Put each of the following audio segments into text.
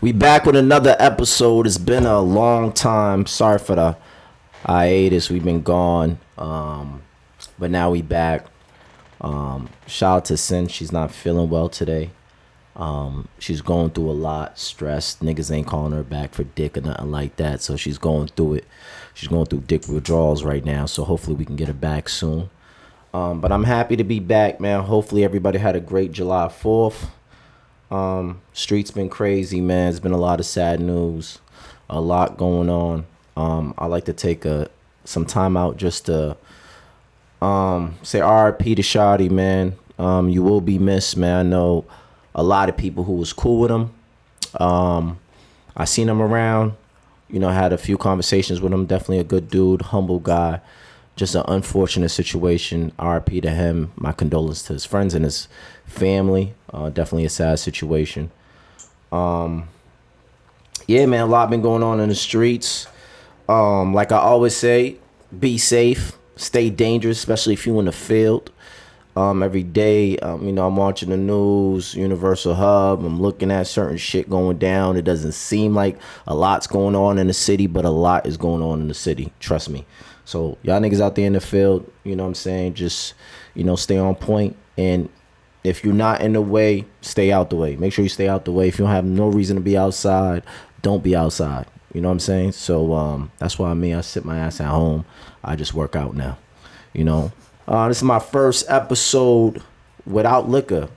We back with another episode. It's been a long time. Sorry for the hiatus. We've been gone. But now we back. Shout out to Sin. She's not feeling well today. She's going through a lot. Stressed. Niggas ain't calling her back for dick or nothing like that. So she's going through it. She's going through dick withdrawals right now. So hopefully we can get her back soon. But I'm happy to be back, man. Hopefully everybody had a great July 4th. Street's been crazy, man. It's been a lot of sad news, a lot going on. I like to take some time out just to say RIP to Shawty, man. You will be missed, man. I know a lot of people who was cool with him. I seen him around, had a few conversations with him. Definitely a good dude, humble guy. Just an unfortunate situation. RIP to him. My condolences to his friends and his family. Definitely a sad situation. Yeah, man, a lot been going on in the streets. Like I always say, be safe, stay dangerous, especially if you in the field. Every day, I'm watching the news, Universal Hub. I'm looking at certain shit going down. It doesn't seem like a lot's going on in the city, but a lot is going on in the city. Trust me. So y'all niggas out there in the field, just, stay on point. And if you're not in the way, stay out the way. Make sure you stay out the way. If you don't have no reason to be outside, don't be outside. You know what I'm saying? So that's why I sit my ass at home. I just work out now. This is my first episode without liquor.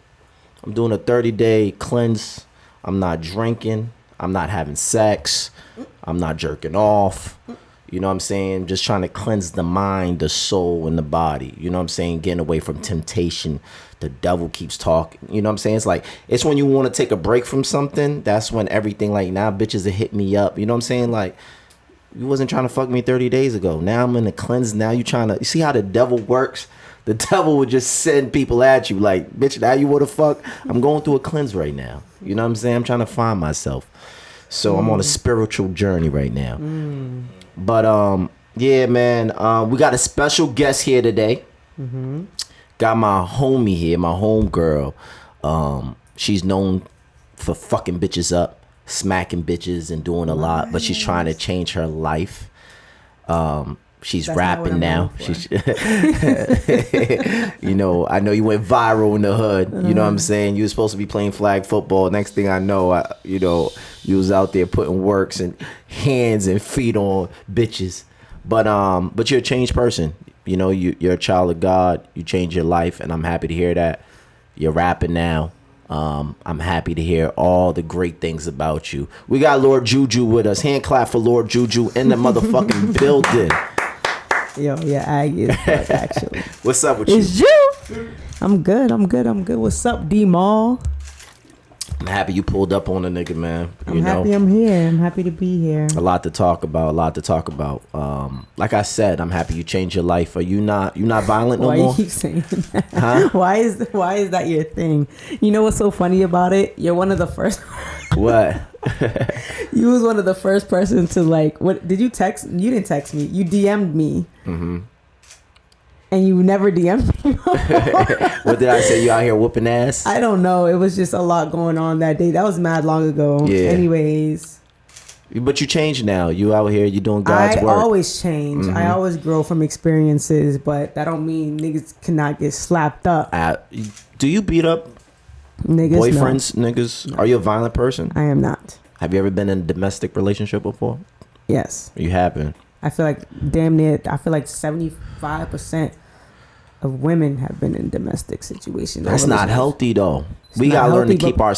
I'm doing a 30-day cleanse. I'm not drinking. I'm not having sex. I'm not jerking off. You know what I'm saying? Just trying to cleanse the mind, the soul, and the body. You know what I'm saying? Getting away from temptation. The devil keeps talking. You know what I'm saying? It's when you want to take a break from something. That's when everything, now bitches will hit me up. You know what I'm saying? You wasn't trying to fuck me 30 days ago. Now I'm in the cleanse. Now you see how the devil works? The devil would just send people at you. Bitch, now you want to fuck? I'm going through a cleanse right now. You know what I'm saying? I'm trying to find myself. So I'm on a spiritual journey right now. But yeah, man, we got a special guest here today. Got my homie here, my homegirl. She's known for fucking bitches up, smacking bitches and doing a lot, but she's trying to change her life. She's rapping now. She's I know you went viral in the hood. You know what I'm saying? You were supposed to be playing flag football. Next thing I know, you was out there putting works and hands and feet on bitches. But you're a changed person. You're a child of God. You changed your life, and I'm happy to hear that. You're rapping now. I'm happy to hear all the great things about you. We got Lord Juju with us. Hand clap for Lord Juju in the motherfucking building. Yo, yeah, Aggie is fuck, actually. What's up with you? It's you. I'm good. What's up, D-Mall? I'm happy you pulled up on a nigga, man. I'm happy I'm here. I'm happy to be here. A lot to talk about. Like I said, I'm happy you changed your life. Are you not violent no more? Why you keep saying that? Huh? Why is that your thing? You know what's so funny about it? You're one of the first. What? You was one of the first person to what did you text? You didn't text me. You DM'd me. And you never DM'd me. What did I say? You out here whooping ass? I don't know. It was just a lot going on that day. That was mad long ago. Yeah. Anyways. But you changed now. You out here. You doing God's work. I always change. I always grow from experiences, but that don't mean niggas cannot get slapped up. Do you beat up niggas? Boyfriends? No. Niggas? No. Are you a violent person? I am not. Have you ever been in a domestic relationship before? Yes. You haven't? I feel like 75% of women have been in domestic situations. That's not healthy though. We gotta learn to keep our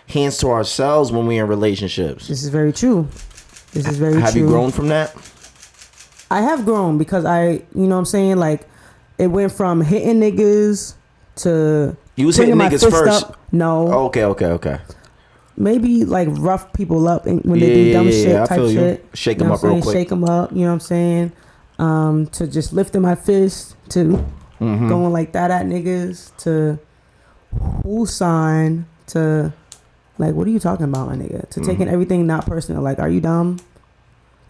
hands to ourselves when we're in relationships. This is very true. Have you grown from that? I have grown because you know what I'm saying? It went from hitting niggas to you was hitting niggas first. No. Okay. Maybe rough people up when they do dumb shit type shit. Shake them up real quick. Shake them up. You know what I'm saying? To just lifting my fist to going like that at niggas to Wusan to what are you talking about, my nigga? To taking everything not personal. Are you dumb?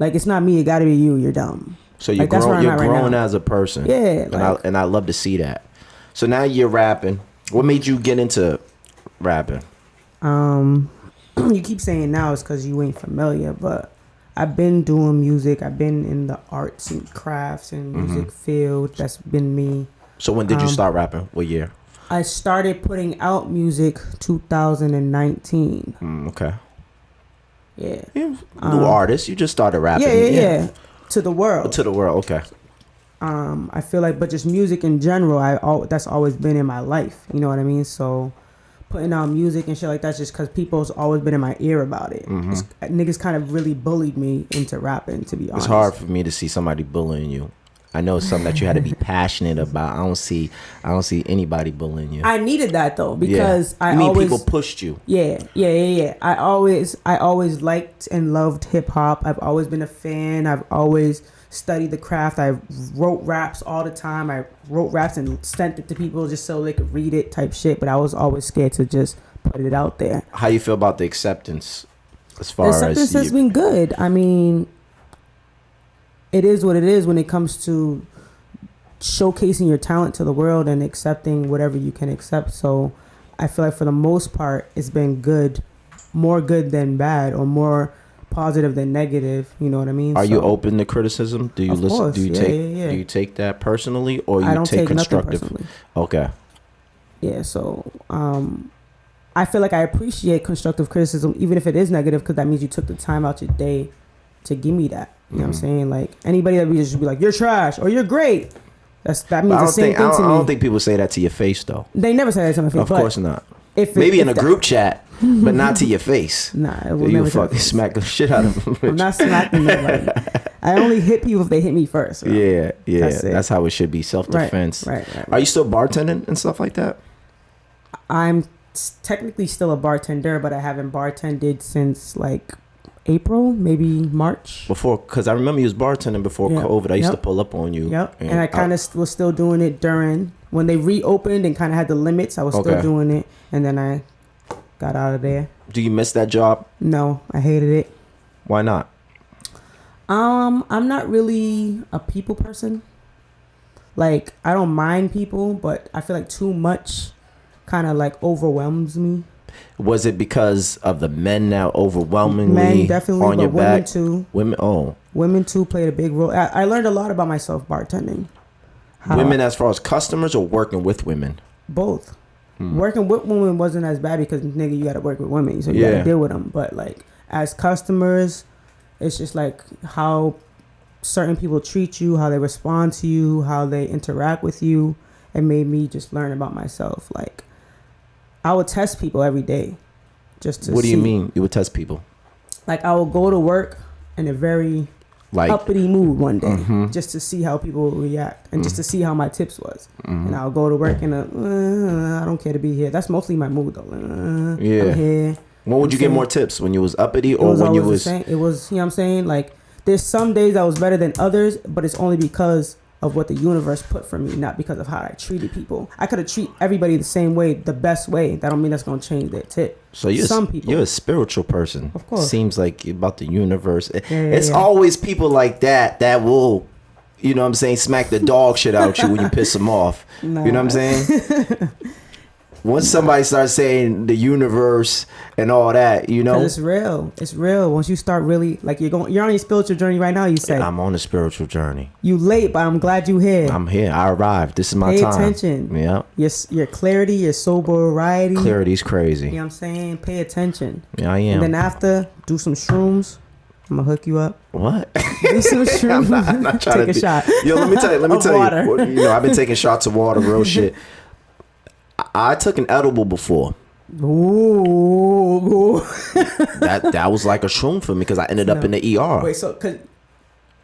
It's not me. It got to be you. You're dumb. So you're growing as a person. Yeah. And I love to see that. So now you're rapping. What made you get into rapping? you keep saying now it's because you ain't familiar, but I've been doing music. I've been in the arts and crafts and music field. That's been me. So when did you start rapping? What year? I started putting out music 2019. Okay. Yeah. New artist. You just started rapping. Yeah. To the world. To the world. Okay. I feel like, but just music in general, that's always been in my life. You know what I mean? So putting out music and shit like that's just because people's always been in my ear about it. Niggas kind of really bullied me into rapping, to be honest. It's hard for me to see somebody bullying you. I know it's something that you had to be passionate about. I don't see anybody bullying you. I needed that though, because people pushed you. Yeah. I always liked and loved hip hop. I've always been a fan. I've always studied the craft. I wrote raps all the time. I wrote raps and sent it to people just so they could read it type shit. But I was always scared to just put it out there. How you feel about the acceptance as far as... The acceptance has been good. I mean, it is what it is when it comes to showcasing your talent to the world and accepting whatever you can accept. So I feel like for the most part, it's been good, more good than bad, or more positive than negative. You know what I mean? Are you open to criticism? Do you listen? Course. Do you Do you take that personally, or I don't take constructive? Nothing personally. Okay. Yeah. So I feel like I appreciate constructive criticism, even if it is negative, because that means you took the time out your day to give me that. You know what I'm saying? Like anybody that would just be like, "You're trash" or "You're great." That means the same thing to me. I don't think people say that to your face though. They never say that to my face. Of course not. Maybe in a group chat, but not to your face. Nah, it will you never fucking smack the shit out of them. I'm not smacking nobody. I only hit people if they hit me first. Right? Yeah. That's how it should be. Self-defense. Right. Are you still bartending and stuff like that? I'm technically still a bartender, but I haven't bartended since like April, maybe March. Before, because I remember you was bartending before COVID. I used to pull up on you. Yep. And I kind of was still doing it during when they reopened and kind of had the limits. I was still doing it, and then I got out of there. Do you miss that job? No, I hated it. Why not? I'm not really a people person. Like, I don't mind people, but I feel like too much kind of like overwhelms me. Was it because of the men now overwhelmingly men definitely, on your but women back? too. Women too played a big role. I learned a lot about myself bartending. Women as far as customers or working with women? Both. Working with women wasn't as bad because nigga, you got to work with women, so you got to deal with them. But like as customers, it's just like how certain people treat you, how they respond to you, how they interact with you. It made me just learn about myself. Like I would test people every day just to What do see. you mean you would test people? Like I would go to work in a very uppity mood one day just to see how people react and just to see how my tips was. And I'll go to work and I don't care to be here. That's mostly my mood though. I'm here. When would you get more tips? When you was uppity or when you was... It was, you know what I'm saying? Like there's some days I was better than others, but it's only because of what the universe put for me, not because of how I treated people. I could have treated everybody the same way, the best way. That don't mean that's gonna change their tip. So you're a spiritual person. Of course. Seems like about the universe. It's always people like that will, you know what I'm saying, smack the dog shit out you when you piss them off. Nah. You know what I'm saying? Once somebody starts saying the universe and all that, you know, it's real. It's real. Once you start really like you're on your spiritual journey right now. You say I'm on a spiritual journey. You late, but I'm glad you here. I'm here. I arrived. This is my time. Pay attention. Yeah. Your clarity, your sobriety. Clarity's crazy. You know what I'm saying? Pay attention. Yeah, I am. And then after, do some shrooms. I'm gonna hook you up. What? Do some shrooms. I'm not trying Take a shot. Yo, let me tell you. Water. You know, I've been taking shots of water, real shit. I took an edible before. Ooh. that was like a shroom for me because I ended up in the ER. Wait, so cause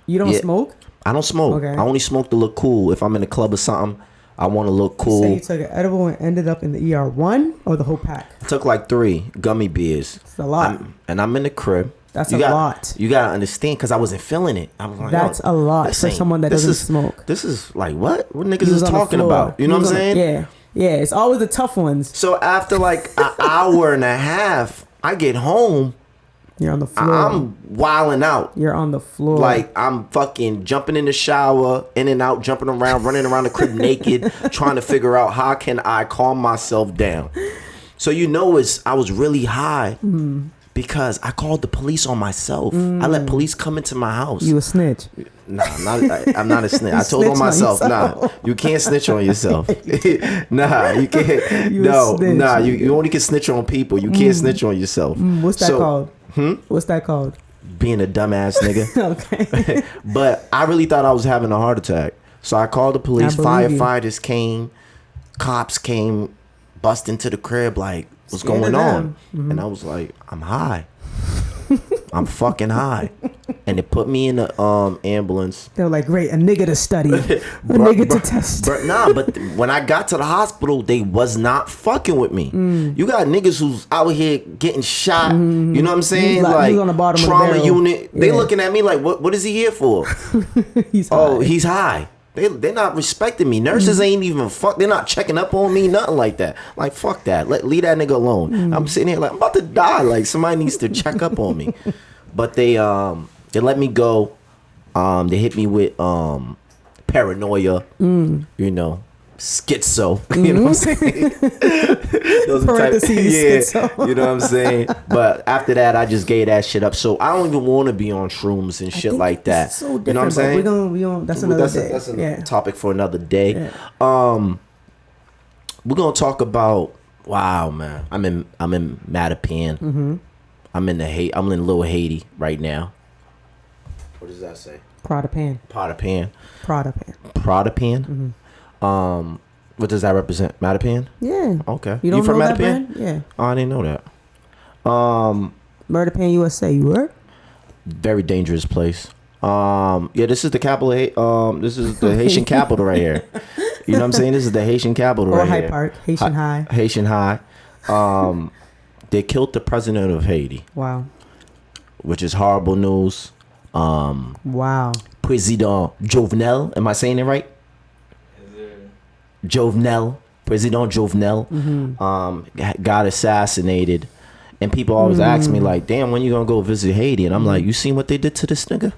you don't smoke? I don't smoke. Okay. I only smoke to look cool. If I'm in a club or something, I want to look cool. So you took an edible and ended up in the ER, one or the whole pack? I took like 3 gummy beers. It's a lot. I'm in the crib. That's a lot. You gotta understand because I wasn't feeling it. I was like, that's a lot for someone that doesn't smoke. This is like what niggas is talking about? You know what I'm saying? Yeah. Yeah, it's always the tough ones. So after like an hour and a half, I get home. You're on the floor. I'm wilding out. You're on the floor. Like I'm fucking jumping in the shower, in and out, jumping around, running around the crib naked, trying to figure out how can I calm myself down. So you know, I was really high, Because I called the police on myself. I let police come into my house. You a snitch? Nah, I'm not a snitch. I told on myself. Nah, you can't snitch on yourself. Nah, you can't. You only can snitch on people. You can't snitch on yourself. What's that called? What's that called? Being a dumbass nigga. Okay. But I really thought I was having a heart attack. So I called the police. Firefighters came. Cops came. Bust into the crib like, what's going on? And I was like, I'm high. I'm fucking high. And they put me in the ambulance. They were like, great, a nigga to study. A nigga to test. But when I got to the hospital, they was not fucking with me. You got niggas who's out here getting shot. You know what I'm saying? He's on the bottom trauma of the unit. They looking at me like, what is he here for? He's high. Oh, he's high. They're not respecting me. Nurses ain't even they're not checking up on me, nothing like that. Like, fuck that. Leave that nigga alone. I'm sitting here like, I'm about to die. Like, somebody needs to check up on me. But they let me go. They hit me with paranoia, you know, schizo. You know what I'm saying? Those schizo. You know what I'm saying? But after that, I just gave that shit up. So I don't even want to be on shrooms and shit like that. So you know what I'm saying? We gonna that's another day. That's a topic for another day. Yeah. We're gonna talk about. Wow, man. I'm in Mattapan. I'm in Little Haiti right now. What does that say? Protopan. What does that represent? Mattapan? Yeah. Okay. You from know Mattapan? that brand? Yeah. Oh, I didn't know that. Mattapan, USA. You heard? Very dangerous place. Yeah, this is the capital. This is the Haitian capital right here. You know what I'm saying? This is the Haitian capital right here. Or High Park. Haitian High. Haitian High. They killed the president of Haiti. Wow. Which is horrible news. Wow. President Jovenel. Am I saying it right? Jovenel. President Jovenel. Got assassinated. And people always ask me like, damn, when you gonna go visit Haiti? And I'm like, you seen what they did to this nigga?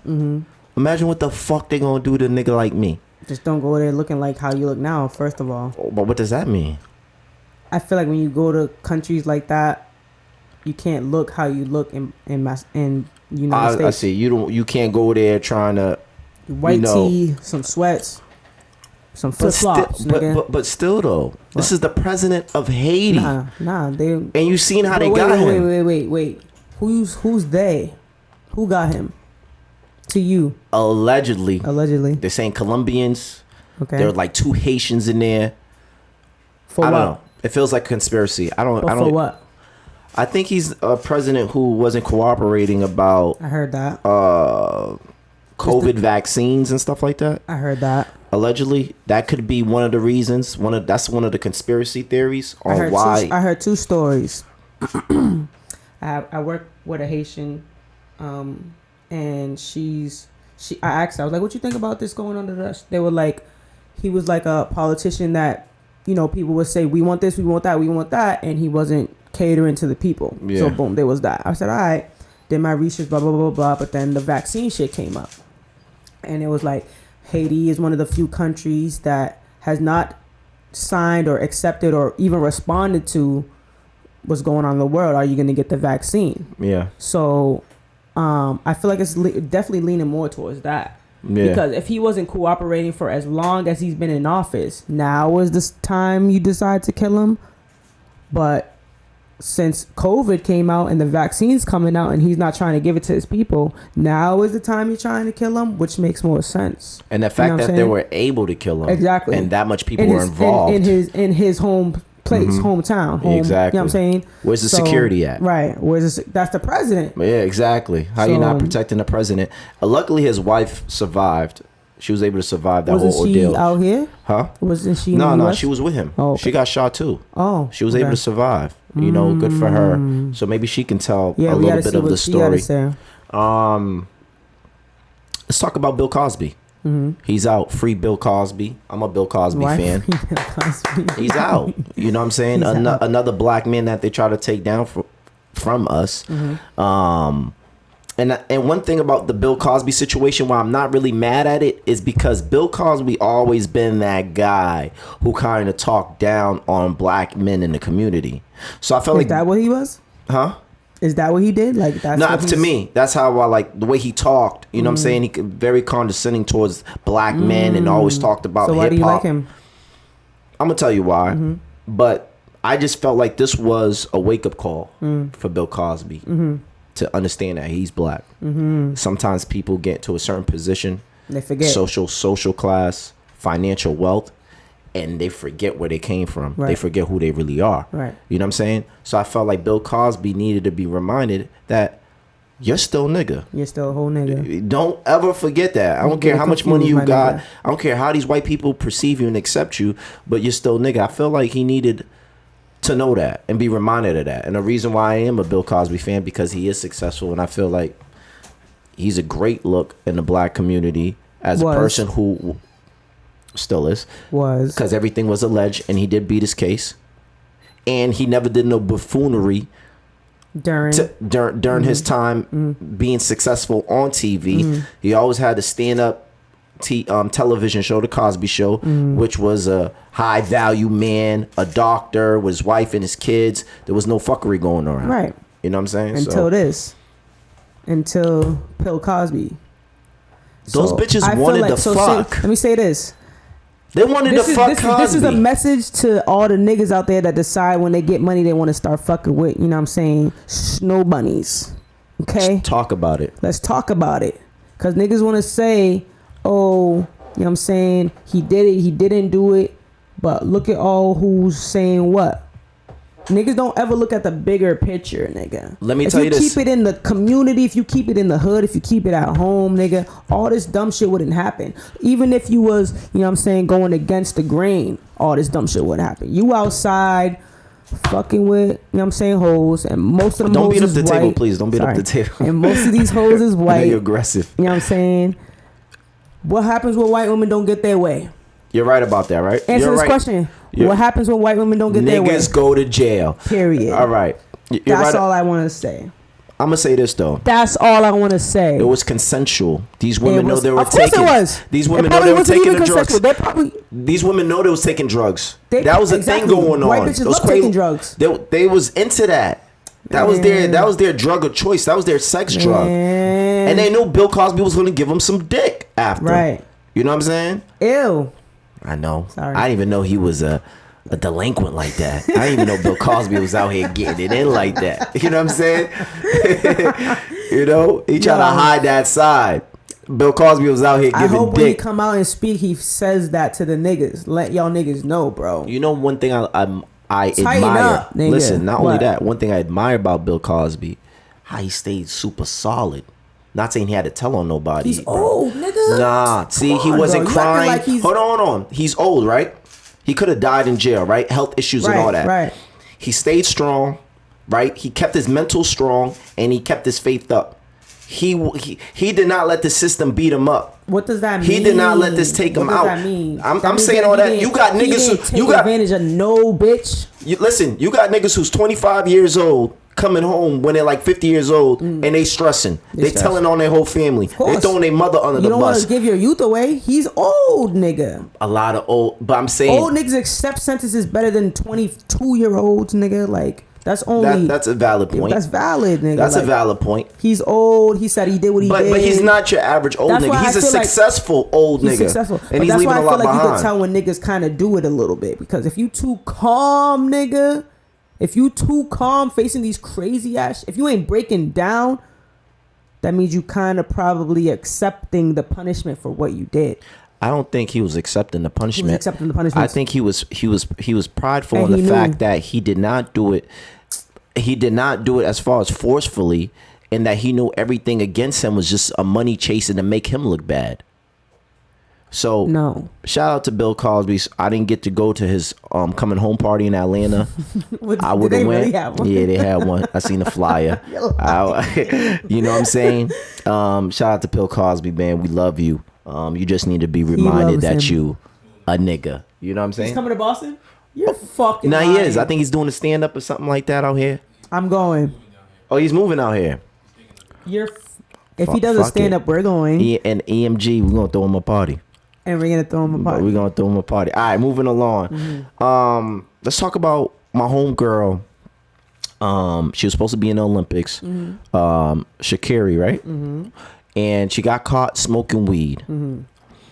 Imagine what the fuck they gonna do to a nigga like me. Just don't go there looking like how you look now, first of all. But what does that mean? I feel like when you go to countries like that, you can't look how you look in United States. I see. You can't go there trying to white tee, some sweats, some flip flops. But still though, this is the president of Haiti. Nah. And you seen how they got him. Wait. Who's they? Who got him? To you? Allegedly. They're saying Colombians. Okay. There were like 2 Haitians in there. I don't know. It feels like a conspiracy. I don't. For what? I think he's a president who wasn't cooperating about. I heard that. COVID vaccines and stuff like that. I heard that. Allegedly, that could be one of the reasons. That's one of the conspiracy theories on why. I heard 2 stories. I work with a Haitian, and I asked her, I was like, "What you think about this going on to us?" They were like, he was like a politician that, you know, people would say, we want this, we want that, we want that, and he wasn't catering to the people. Yeah. So boom, there was that. I said, all right, did my research, blah, blah, blah, blah, but then the vaccine shit came up. And it was like, Haiti is one of the few countries that has not signed or accepted or even responded to what's going on in the world. Are you going to get the vaccine? Yeah. So I feel like it's definitely leaning more towards that. Yeah. Because if he wasn't cooperating for as long as he's been in office, now is the time you decide to kill him. But since COVID came out and the vaccine's coming out and he's not trying to give it to his people, now is the time you're trying to kill him, which makes more sense. And the fact that they were able to kill him, exactly, and that much people were involved in his home place, hometown, exactly. You know what I'm saying? Where's the security at? Right. That's the president. Yeah, exactly. How you not protecting the president? Luckily, his wife survived. She was able to survive that whole ordeal. Wasn't she out here? Huh? Wasn't she? No, she was with him. Oh, okay. She got shot too. Oh, she was able to survive. You know, good for her. So maybe she can tell a little bit of the story. Let's talk about Bill Cosby. He's out. Free Bill Cosby. I'm a Bill Cosby fan. He's out. You know what I'm saying? Another black man that they try to take down from us. And one thing about the Bill Cosby situation, why I'm not really mad at it, is because Bill Cosby always been that guy who kind of talked down on black men in the community. So I felt like, is that what he was? Huh? Is that what he did? Like that's no, to me, that's how I like the way he talked. You know what I'm saying? He very condescending towards black men and always talked about So why do you like him? I'm gonna tell you why, but I just felt like this was a wake up call for Bill Cosby to understand that he's black. Sometimes people get to a certain position, they forget social class, financial wealth, and they forget where they came from. Right. They forget who they really are. Right. You know what I'm saying? So I felt like Bill Cosby needed to be reminded that you're still nigga. You're still a whole nigga. Don't ever forget that. I don't care how much money you got. Nigga. I don't care how these white people perceive you and accept you, but you're still nigga. I feel like he needed to know that and be reminded of that. And the reason why I am a Bill Cosby fan, because he is successful, and I feel like he's a great look in the black community as a person who still is, because everything was alleged, and he did beat his case, and he never did no buffoonery during his time being successful on TV. He always had to stand up television show, the Cosby Show, which was a high value man, a doctor with his wife and his kids. There was no fuckery going around. Right. You know what I'm saying? Until Bill Cosby. Those bitches wanted to fuck. Let me say this. They wanted to fuck Cosby. This is a message to all the niggas out there that decide when they get money they want to start fucking with, you know what I'm saying, snow bunnies. Okay? Let's talk about it. Let's talk about it. Because niggas want to say, oh, you know what I'm saying, he did it, he didn't do it, but look at all who's saying what. Niggas don't ever look at the bigger picture, nigga. Let me tell you this. If you keep it in the community, if you keep it in the hood, if you keep it at home, nigga, all this dumb shit wouldn't happen. Even if you was, you know what I'm saying, going against the grain, all this dumb shit wouldn't happen. You outside fucking with, you know what I'm saying, hoes, and most of them don't hoes beat up is the white. table, please. Don't beat up the table. And most of these hoes is white. You're aggressive. You know what I'm saying? What happens when white women don't get their way? You're right about that, right? Answer this question. What happens when white women don't get their way? Niggas go to jail. Period. All right. That's all I want to say. I'm going to say this, though. That's all I want to say. It was consensual. These women know they were taking... Of course it was. These women know they were taking the drugs. These women know they was taking drugs. That was a thing going on. White bitches love taking drugs. They was into that. That was their drug of choice. That was their sex drug. And they knew Bill Cosby was going to give them some dick after. Right. You know what I'm saying? Ew. I know. Sorry. I didn't even know he was a delinquent like that. I didn't even know Bill Cosby was out here getting it in like that. You know what I'm saying? You know, he tried to hide that side. Bill Cosby was out here giving dick. I hope when he come out and speak, he says that to the niggas. Let y'all niggas know, bro. You know, one thing I admire. Up, listen, not only that, one thing I admire about Bill Cosby, how he stayed super solid. Not saying he had to tell on nobody. He's old, nigga. Nah, see, he wasn't crying. Like hold on. He's old, right? He could have died in jail, right? Health issues and all that. Right. He stayed strong, right? He kept his mental strong and he kept his faith up. He did not let the system beat him up. What does that mean? He did not let this take him out. What does that mean? I'm saying all that. You got niggas who got advantage of no bitch. Listen, you got niggas who's 25 years old coming home when they're like 50 years old and they stressing. They telling on their whole family. They throwing their mother under the bus. You don't want to give your youth away. He's old, nigga. A lot of old, but I'm saying old niggas accept sentences better than 22-year-olds, nigga. Like that's only that's a valid point. That's valid, nigga. That's a valid point. He's old. He said he did what he did. But he's not your average old nigga. He's a successful old nigga. He's successful. And he's leaving a lot behind. That's why I feel like you can tell when niggas kind of do it a little bit, because if you too calm, nigga. If you too calm facing these crazy ass, if you ain't breaking down, that means you kind of probably accepting the punishment for what you did. I don't think he was accepting the punishment. He was accepting the punishment. I think he was prideful in the fact that he did not do it. He did not do it as far as forcefully, and that he knew everything against him was just a money chasing to make him look bad. So no. Shout out to Bill Cosby. I didn't get to go to his coming home party in Atlanta. I would have went. Really yeah, they had one. I seen the flyer. You know what I'm saying? Shout out to Bill Cosby, man. We love you. You just need to be reminded that you a nigga. You know what I'm saying? He's coming to Boston? You're fucking lying. He is. I think he's doing a stand up or something like that out here. I'm going. Oh, he's moving out here. If he does a stand up, we're going. And EMG, we're gonna throw him a party. And we're gonna throw him a party. We're gonna throw him a party. All right, moving along. Let's talk about my homegirl, She was supposed to be in the Olympics. Sha'Carri, right? And she got caught smoking weed.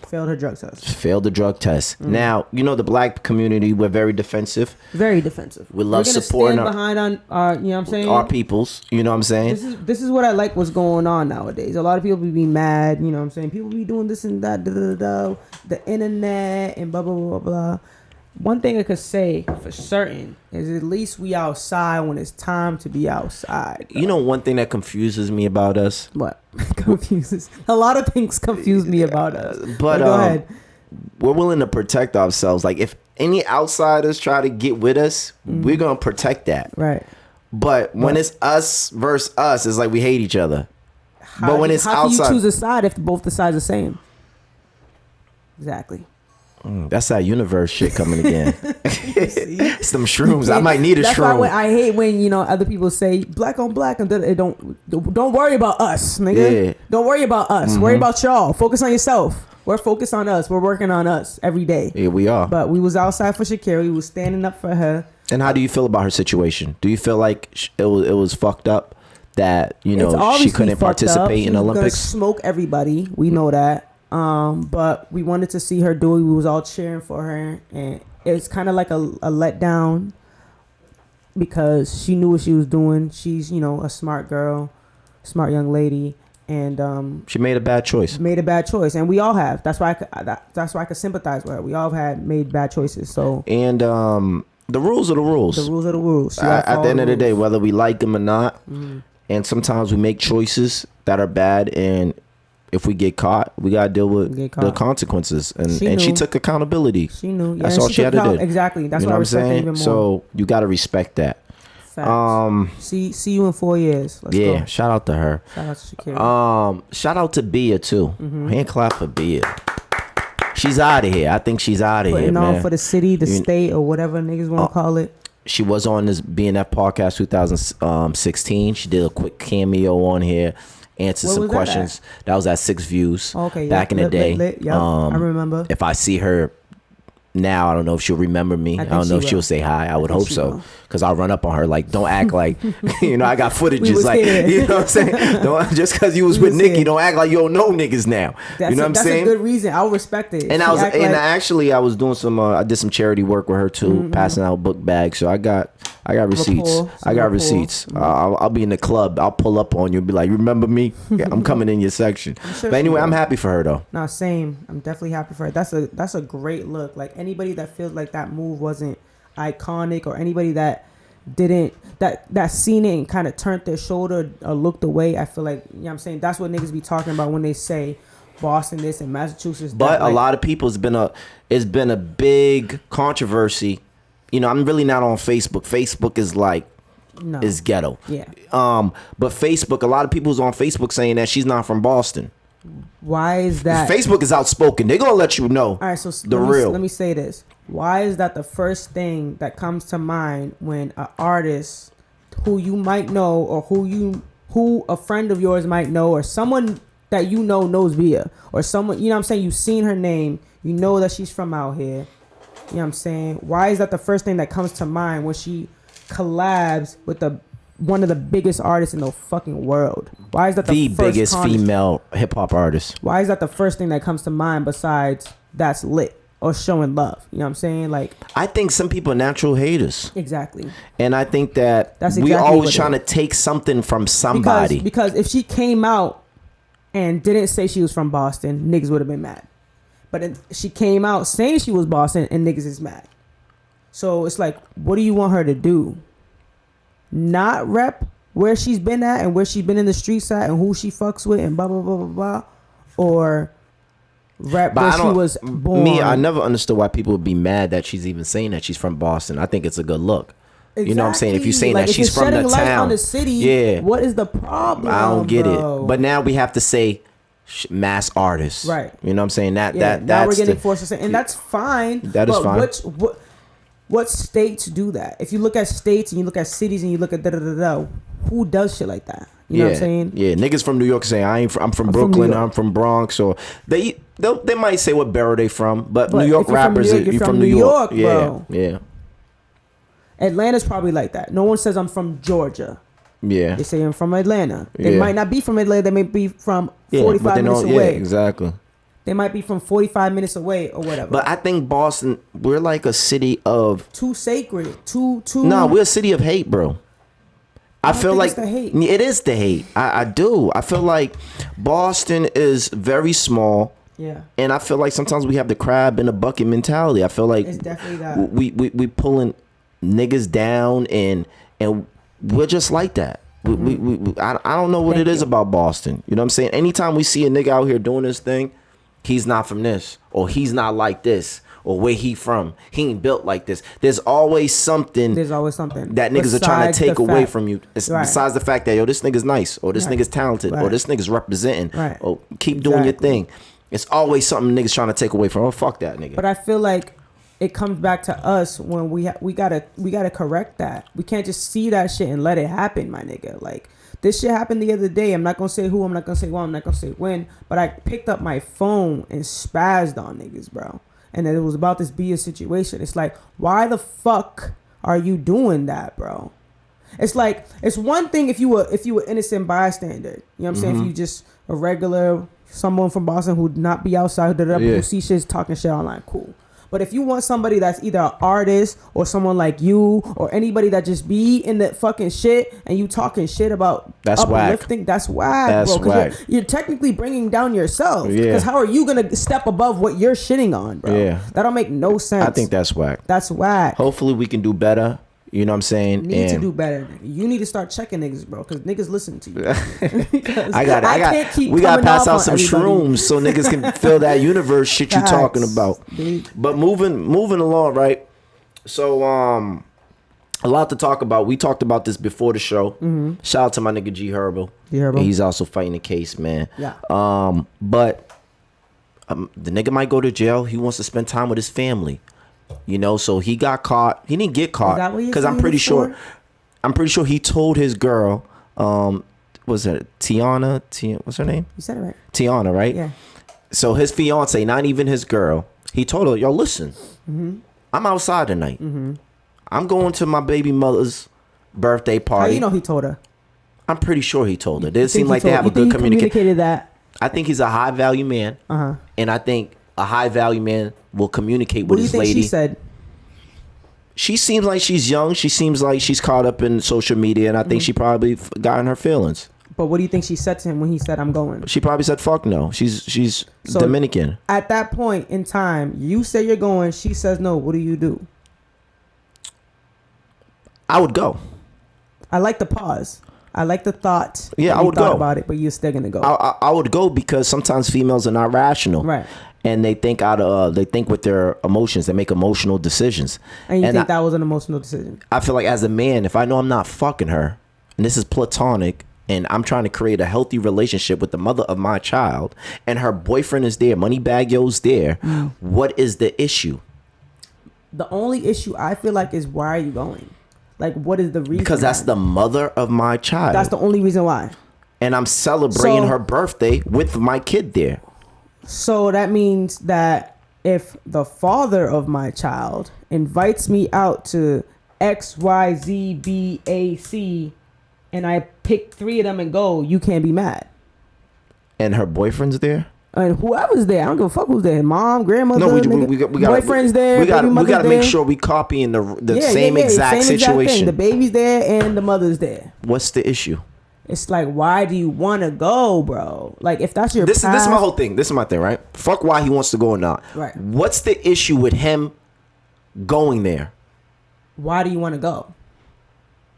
Failed her drug test. Failed the drug test. Now, you know, the black community, we're very defensive. Very defensive. We love we're gonna supporting stand behind on our, you know what I'm saying? Our peoples, you know what I'm saying? This is what I like what's going on nowadays. A lot of people be mad, you know what I'm saying? People be doing this and that, the internet and blah, blah, blah, blah. One thing I could say for certain is at least we outside when it's time to be outside. Bro. You know, one thing that confuses me about us? What? Confuses. A lot of things confuse me about us. But go ahead. We're willing to protect ourselves. Like, if any outsiders try to get with us, we're going to protect that. Right. But when it's us versus us, it's like we hate each other. But when it's outside. How can you choose a side if both the sides are the same? Exactly. That's that universe shit coming again. It's them shrooms. I might need a That's shroom. Why I hate when, you know, other people say black on black and don't worry about us, nigga. Yeah. Don't worry about us. Worry about y'all. Focus on yourself. We're focused on us. We're working on us every day. Yeah, we are. But we was outside for Sha'Carri. We was standing up for her. And how do you feel about her situation? Do you feel like it was fucked up that, you know, she couldn't participate in the Olympics? Gonna smoke everybody. We know that. But we wanted to see her do it. We was all cheering for her, and it's kind of like a letdown because she knew what she was doing. She's, you know, a smart girl, smart young lady, and she made a bad choice. And we all have. That's why I could sympathize with her. We all have made bad choices. So and the rules are the rules. The rules are the rules. At the end of the day, whether we like them or not, and sometimes we make choices that are bad, and if we get caught, we gotta deal with the consequences. And she took accountability. She knew. Yeah, that's all she had to do. Exactly. That's you know what I'm saying. So you gotta respect that. Facts. See you in 4 years. Let's go. Shout out to her. Shout out to Sha'Carri. Shout out to Bia too. Hand clap for Bia. She's out of here. I think she's out of here, Putting man. on for the city, the state, or whatever niggas want to call it. She was on this BNF podcast 2016. She did a quick cameo on here. Answer some questions. That was at 6 Views. Okay, back in the day. Yep, I remember. If I see her now, I don't know if she'll remember me. I don't know if she'll say hi. I would hope so, because I'll run up on her like, don't act like, you know, I got footages like, you know what I'm saying? Don't, just because you was with Nikki, don't act like you don't know niggas now. You know what I'm saying? That's a good reason. I'll respect it. And actually I was doing some I did some charity work with her too, passing out book bags. So I got receipts. I got receipts. I'll be in the club. I'll pull up on you and be like, remember me? Yeah, I'm coming in your section. But anyway, I'm happy for her though. No, same. I'm definitely happy for her. That's a great look. Like, anybody that feels like that move wasn't iconic, or anybody that didn't that seen it and kind of turned their shoulder or looked away, I feel like, you know what I'm saying, that's what niggas be talking about when they say Boston this and Massachusetts that. But a lot of people, it's been a big controversy. You know, I'm really not on Facebook. Facebook is like, is ghetto. Yeah. But Facebook, a lot of people's on Facebook saying that she's not from Boston. Why is that? Facebook is outspoken. They're gonna let you know. All right, so let me say this. Why is that the first thing that comes to mind when an artist who you might know, or who a friend of yours might know, or someone that you know knows Bia, or someone, you know what I'm saying, you've seen her name, you know that she's from out here. You know what I'm saying? Why is that the first thing that comes to mind when she collabs with one of the biggest artists in the fucking world? Why is that the biggest female hip hop artist? Why is that the first thing that comes to mind besides that's lit or showing love? You know what I'm saying? Like, I think some people are natural haters. Exactly. And I think that that's we always trying to take something from somebody. Because if she came out and didn't say she was from Boston, niggas would have been mad. But she came out saying she was Boston, and niggas is mad. So it's like, what do you want her to do? Not rep where she's been at and where she's been in the streets at and who she fucks with and blah, blah, blah, blah, blah? Or rep where she was born? Me, I never understood why people would be mad that she's even saying that she's from Boston. I think it's a good look. Exactly. You know what I'm saying? If you're saying like, that she's from the town. On the city, what is the problem? I don't get it. But now we have to say mass artists, right? You know what I'm saying? Now we're getting forced to say, and that's fine. That is fine. What states do that? If you look at states and you look at cities and you look at who does shit like that? You know what I'm saying? Yeah, niggas from New York say I'm from Brooklyn, I'm from Bronx, or they might say what borough they from, but New York rappers, you're from New York, bro. Yeah. Atlanta's probably like that. No one says I'm from Georgia. Yeah. They say I'm from Atlanta. They might not be from Atlanta. They may be from 45 but minutes away. Yeah, exactly. They might be from 45 minutes away or whatever. But I think Boston, we're like a city of... Too sacred. Too... No, we're a city of hate, bro. I feel like... It's the hate. It is the hate. I do. I feel like Boston is very small. Yeah. And I feel like sometimes we have the crab in the bucket mentality. I feel like... It's definitely that. We pulling niggas down and we're just like that. I don't know what it is about Boston. You know what I'm saying? Anytime we see a nigga out here doing this thing, he's not from this, or he's not like this, or where he from. He ain't built like this. There's always something that niggas are trying to take away from you. Besides the fact that, yo, this nigga's nice, or this nigga's talented, or this nigga's representing, or keep doing your thing. It's always something niggas trying to take away from. Oh, fuck that nigga. But I feel like it comes back to us when we gotta correct that. We can't just see that shit and let it happen, my nigga. Like, this shit happened the other day. I'm not gonna say who, I'm not gonna say why, I'm not gonna say when, but I picked up my phone and spazzed on niggas, bro. And it was about this BS situation. It's like, why the fuck are you doing that, bro? It's like, it's one thing if you were innocent bystander. You know what I'm saying? If you just a regular someone from Boston who'd not be outside, who see shit talking shit online, cool. But if you want somebody that's either an artist or someone like you or anybody that just be in the fucking shit and you talking shit about uplifting, that's whack, bro. Because you're technically bringing down yourself. Because how are you going to step above what you're shitting on, bro? Yeah. That don't make no sense. I think that's whack. That's whack. Hopefully we can do better. You know what I'm saying? Need to do better, nigga. You need to start checking niggas, bro, because niggas listen to you. We gotta pass out some shrooms so niggas can feel that universe shit you talking about. But moving along, right? So a lot to talk about. We talked about this before the show. Shout out to my nigga G Herbo. He's also fighting the case, man. Yeah. But the nigga might go to jail. He wants to spend time with his family. You know, so he got caught. He didn't get caught because I'm pretty sure he told his girl, was it Tiana? What's her name? You said it right. Tiana, right? Yeah. So his fiance, not even his girl, he told her, yo, listen, I'm outside tonight. I'm going to my baby mother's birthday party. How you know he told her? I'm pretty sure he told her. It seemed like they have a good communication. That. I think he's a high value man. And I think a high value man will communicate with his lady. What do you think she said? She seems like she's young. She seems like she's caught up in social media, and I think she probably got in her feelings. But what do you think she said to him when he said, "I'm going"? She probably said, "Fuck no." She's so Dominican. At that point in time, you say you're going. She says no. What do you do? I would go. I like the pause. I like the thought. Yeah, I would go about it, but you're still gonna go. I would go because sometimes females are not rational, right? And they think with their emotions. They make emotional decisions. And you think that was an emotional decision? I feel like as a man, if I know I'm not fucking her, and this is platonic, and I'm trying to create a healthy relationship with the mother of my child, and her boyfriend is there, Moneybag Yo's there, what is the issue? The only issue I feel like is, why are you going? Like, what is the reason? Because that's the mother of my child. That's the only reason why. And I'm celebrating her birthday with my kid there. So that means that if the father of my child invites me out to X, Y, Z, B, A, C, and I pick 3 of them and go, you can't be mad. And her boyfriend's there? And whoever's there, I don't give a fuck who's there. Mom, grandmother, we got boyfriend's there. We got to make sure we copying the same exact situation. The baby's there and the mother's there. What's the issue? It's like, why do you want to go, bro? Like, if that's your this is my whole thing. This is my thing, right? Fuck why he wants to go or not. Right. What's the issue with him going there? Why do you want to go?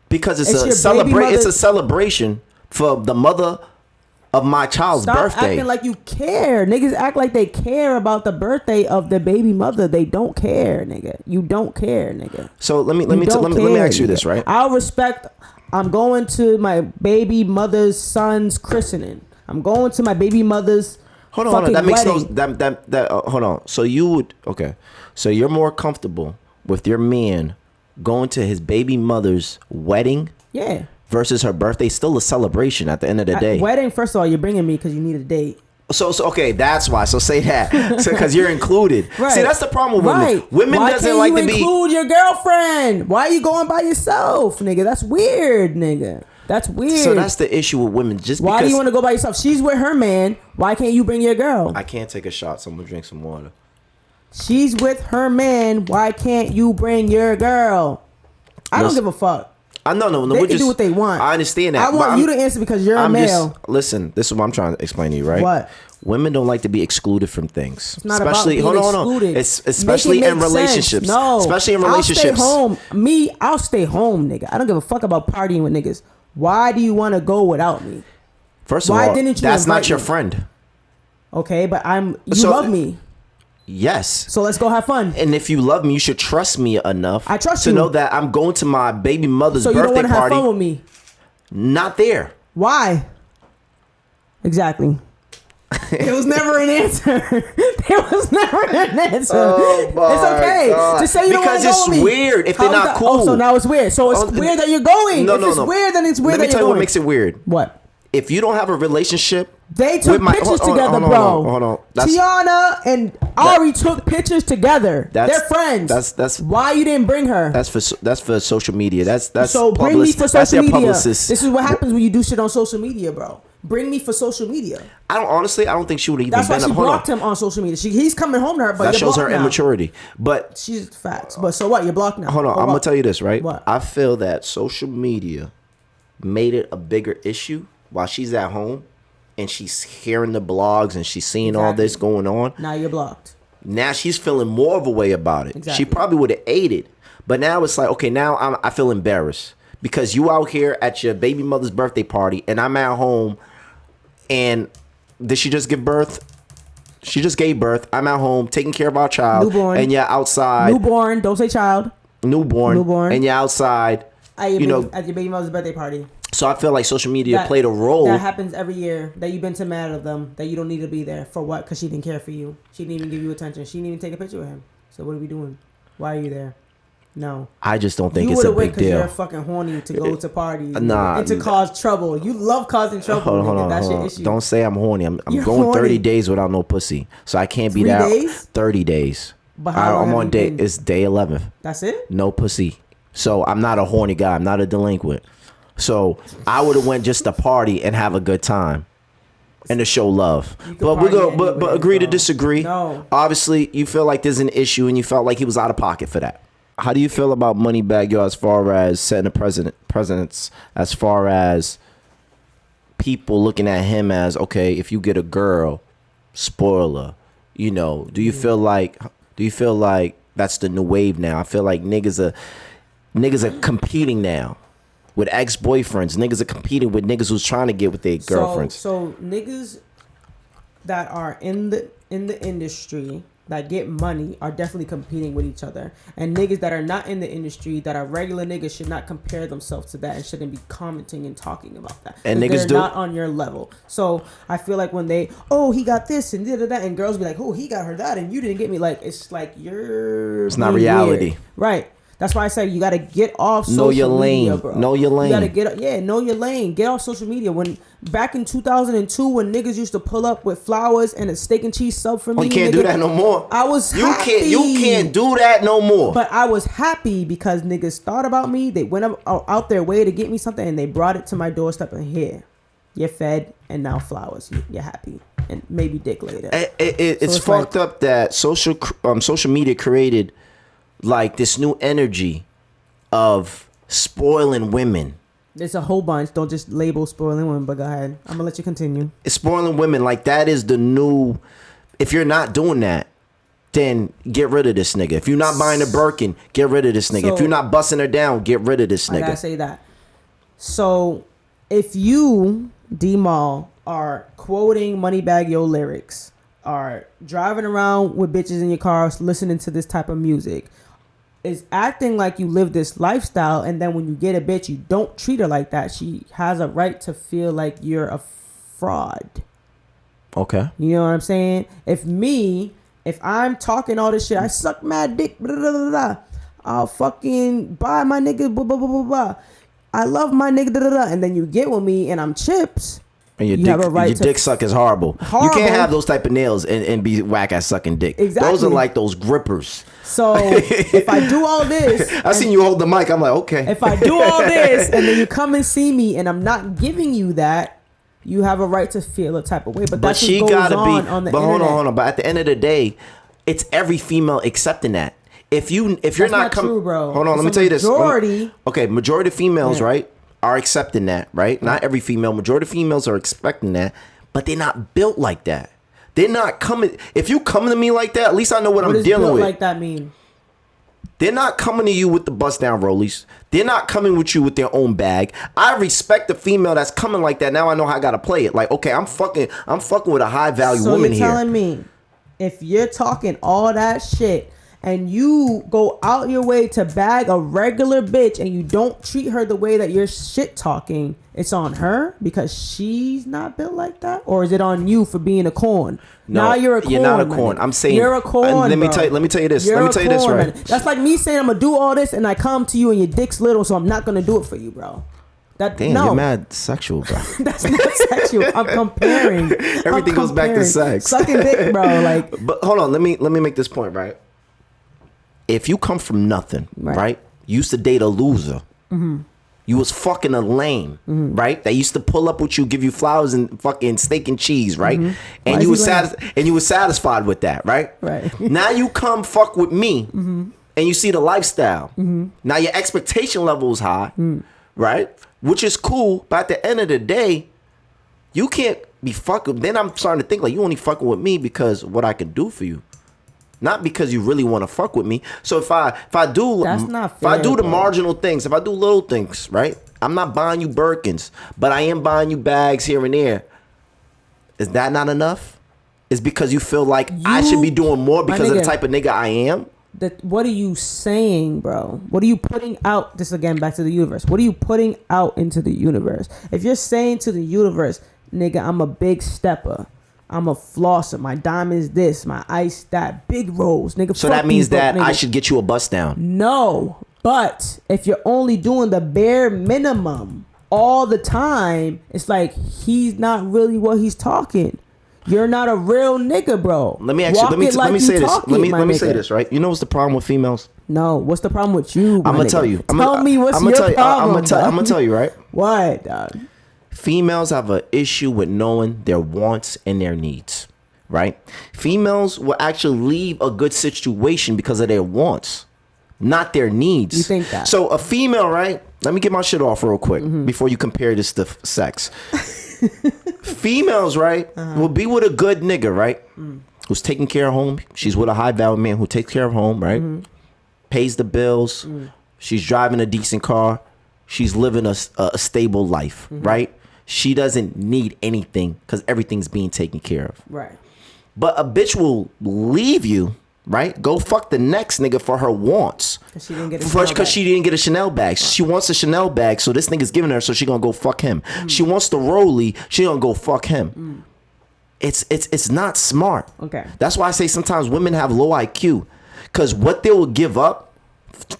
Because it's a celebration for the mother of my child's birthday. Stop acting like you care. Niggas act like they care about the birthday of their baby mother. They don't care, nigga. You don't care, nigga. So let me ask you this, right? I'll respect. I'm going to my baby mother's son's christening. I'm going to my baby mother's hold on. That makes wedding. hold on. So so you're more comfortable with your man going to his baby mother's wedding? Yeah. Versus her birthday, still a celebration at the end of the day. Wedding, first of all, you're bringing me because you need a date. So okay, that's why. So say that, because you're included. Right. See, that's the problem with women. Women Why doesn't can't like you to be include your girlfriend? Why are you going by yourself, nigga? That's weird, nigga. That's weird. So that's the issue with women. Just why because do you want to go by yourself? She's with her man. Why can't you bring your girl? I can't take a shot, so I'm gonna drink some water. She's with her man. Why can't you bring your girl? I don't give a fuck. No. They can do what they want. I understand that. I want you to answer because you're a male. Listen, this is what I'm trying to explain to you, right? What? Women don't like to be excluded from things. It's not especially about being excluded. It's especially in relationships. No. Especially in relationships. I'll stay home. I'll stay home, nigga. I don't give a fuck about partying with niggas. Why do you want to go without me? First of all, that's not your friend. Okay, but you love me. Yes. So let's go have fun. And if you love me, you should trust me enough. I trust to you. know that I'm going to my baby mother's birthday birthday party. So you don't want to have party. fun with me? Not there. Why? Exactly. It was never an answer. It was never an answer. Oh my it's okay. God. Just say you don't want to go with me. Because it's weird if they're not cool. Oh, so now it's weird. So it's weird that you're going. No, if it's weird, then it's weird that you're going. Let me tell you what makes it weird. What? If you don't have a relationship, they took pictures together, bro. Hold on. Tiana and Ari took pictures together. They're friends. That's why you didn't bring her. That's for social media. That's so bring me for social media. Publicist. This is what happens when you do shit on social media, bro. Bring me for social media. I don't think she would even. That's why she blocked him on social media. He's coming home to her, but that shows her immaturity. But she's facts. But so what? You're blocked now. Hold on, I'm gonna tell you this, right? What? I feel that social media made it a bigger issue while she's at home and she's hearing the blogs and she's seeing all this going on. Now you're blocked. Now she's feeling more of a way about it. Exactly. She probably would have ate it, but now it's like, okay, now I feel embarrassed because you out here at your baby mother's birthday party and I'm at home. And did she just give birth? She just gave birth. I'm at home taking care of our child. Newborn. And you're outside. Newborn. Don't say child. Newborn. And you're outside. At your baby mother's birthday party. So I feel like social media played a role. That happens every year. That you've been too mad at them. That you don't need to be there. For what? Because she didn't care for you. She didn't even give you attention. She didn't even take a picture with him. So what are we doing? Why are you there? No. I just don't think it's a big deal. You're fucking horny to go to parties and to cause trouble. You love causing trouble. Hold on. That's your issue. Don't say I'm horny. I'm going horny. 30 days without no pussy. So I can't be 3 that. days? 30 days. But how long I'm on day. been? It's day 11. That's it? No pussy. So I'm not a horny guy. I'm not a delinquent. So I would have went just to party and have a good time. And to show love. But we're going but agree to disagree. No. Obviously, you feel like there's an issue and you felt like he was out of pocket for that. How do you feel about Moneybagg Yo as far as setting a precedence as far as people looking at him as, okay, if you get a girl, spoiler, you know, do you feel like that's the new wave now? I feel like niggas are competing now with ex-boyfriends. Niggas are competing with niggas who's trying to get with their girlfriends. So niggas that are in the industry that get money are definitely competing with each other. And niggas that are not in the industry, that are regular niggas, should not compare themselves to that and shouldn't be commenting and talking about that. And niggas they're not on your level. So I feel like when he got this and that, and girls be like, oh, he got her that and you didn't get me. Like, it's like it's not reality. Weird. Right. That's why I say you got to get off social know your media, lane. bro. Know your lane. You got to know your lane. Get off social media. When back in 2002, when niggas used to pull up with flowers and a steak and cheese sub for me, you can't do that no more. I was happy. You can't do that no more. But I was happy because niggas thought about me. They went out their way to get me something, and they brought it to my doorstep. And here, you're fed, and now flowers. You're happy, and maybe dick later. It's fucked up that social media created like this new energy of spoiling women. There's a whole bunch. Don't just label spoiling women, but go ahead. I'm gonna let you continue. It's spoiling women. Like that is the new. If you're not doing that, then get rid of this nigga. If you're not buying a Birkin, get rid of this nigga. If you're not busting her down, get rid of this nigga. I gotta say that. So if you, D-Mall, are quoting Moneybagg Yo lyrics, are driving around with bitches in your cars, listening to this type of music, is acting like you live this lifestyle, and then when you get a bitch, you don't treat her like that, she has a right to feel like you're a fraud. Okay. You know what I'm saying? If I'm talking all this shit, I suck mad dick, blah, blah, blah, blah, I'll fucking buy my nigga, blah, blah, blah, blah, blah. I love my nigga, blah, blah, blah, and then you get with me and I'm chips, And your you dick, have a right your to dick suck is horrible. You can't have those type of nails and be whack at sucking dick. Exactly. Those are like those grippers. So if I do all this, I seen you hold the mic. I'm like, okay. If I do all this and then you come and see me and I'm not giving you that, you have a right to feel a type of way. But that's what goes on the but internet. hold on. But at the end of the day, it's every female accepting that. If you're not true, bro. Hold on, let me tell you this. Majority. Okay, majority of females, right, are accepting that, right? Not every female. Majority of females are expecting that, but they're not built like that. They're not coming. If you come to me like that, at least I know what I'm dealing with. What does built like that mean? They're not coming to you with the bust down rollies. They're not coming with you with their own bag. I respect the female that's coming like that. Now I know how I gotta play it. Like, okay, I'm fucking with a high value woman here. So you're telling me, if you're talking all that shit and you go out your way to bag a regular bitch and you don't treat her the way that you're shit talking, it's on her because she's not built like that? Or is it on you for being a corn? No, now you're a corn. You're not a corn. I'm saying you're a corn. Let me tell you this. Let me tell you this, right? That's like me saying I'm gonna do all this and I come to you and your dick's little, so I'm not gonna do it for you, bro. Damn, you're mad sexual, bro. That's not sexual. I'm comparing. Everything goes back to sex. Sucking dick, bro. Like, but hold on. Let me make this point, right? If you come from nothing, right? You used to date a loser. Mm-hmm. You was fucking a lame, right? That used to pull up with you, give you flowers and fucking steak and cheese, right? Mm-hmm. And you was satisfied with that, right? Right. Now you come fuck with me, and you see the lifestyle. Now your expectation level is high, right? Which is cool, but at the end of the day, you can't be fucking. Then I'm starting to think like you only fucking with me because what I can do for you. Not because you really want to fuck with me. So if I do, that's not fair, if I do the marginal things, if I do little things, right? I'm not buying you Birkins, but I am buying you bags here and there. Is that not enough? It's because you feel like I should be doing more because of the type of nigga I am? What are you saying, bro? What are you putting out? This again, back to the universe. What are you putting out into the universe? If you're saying to the universe, nigga, I'm a big stepper. I'm a flosser. My diamonds this, my ice that, big rolls, nigga. So that means that I should get you a bust down. No, but if you're only doing the bare minimum all the time, it's like he's not really what he's talking. You're not a real nigga, bro. Let me say this. Let me say this, right? You know what's the problem with females? No, what's the problem with you? I'm gonna tell you. Tell me what's your problem. I'm gonna tell you, right? What, dog? Females have an issue with knowing their wants and their needs, right? Females will actually leave a good situation because of their wants, not their needs. You think that? So a female, right? Let me get my shit off real quick before you compare this to sex. Females, right, will be with a good nigga, right? Who's taking care of home. She's with a high value man who takes care of home, right? Pays the bills. She's driving a decent car. She's living a stable life, right? She doesn't need anything because everything's being taken care of. Right. But a bitch will leave you, right? Go fuck the next nigga for her wants. Because she didn't get a Chanel bag. She wants a Chanel bag, so this nigga's giving her, so she gonna go fuck him. She wants the Rollie, she gonna go fuck him. It's not smart. Okay. That's why I say sometimes women have low IQ. Because what they will give up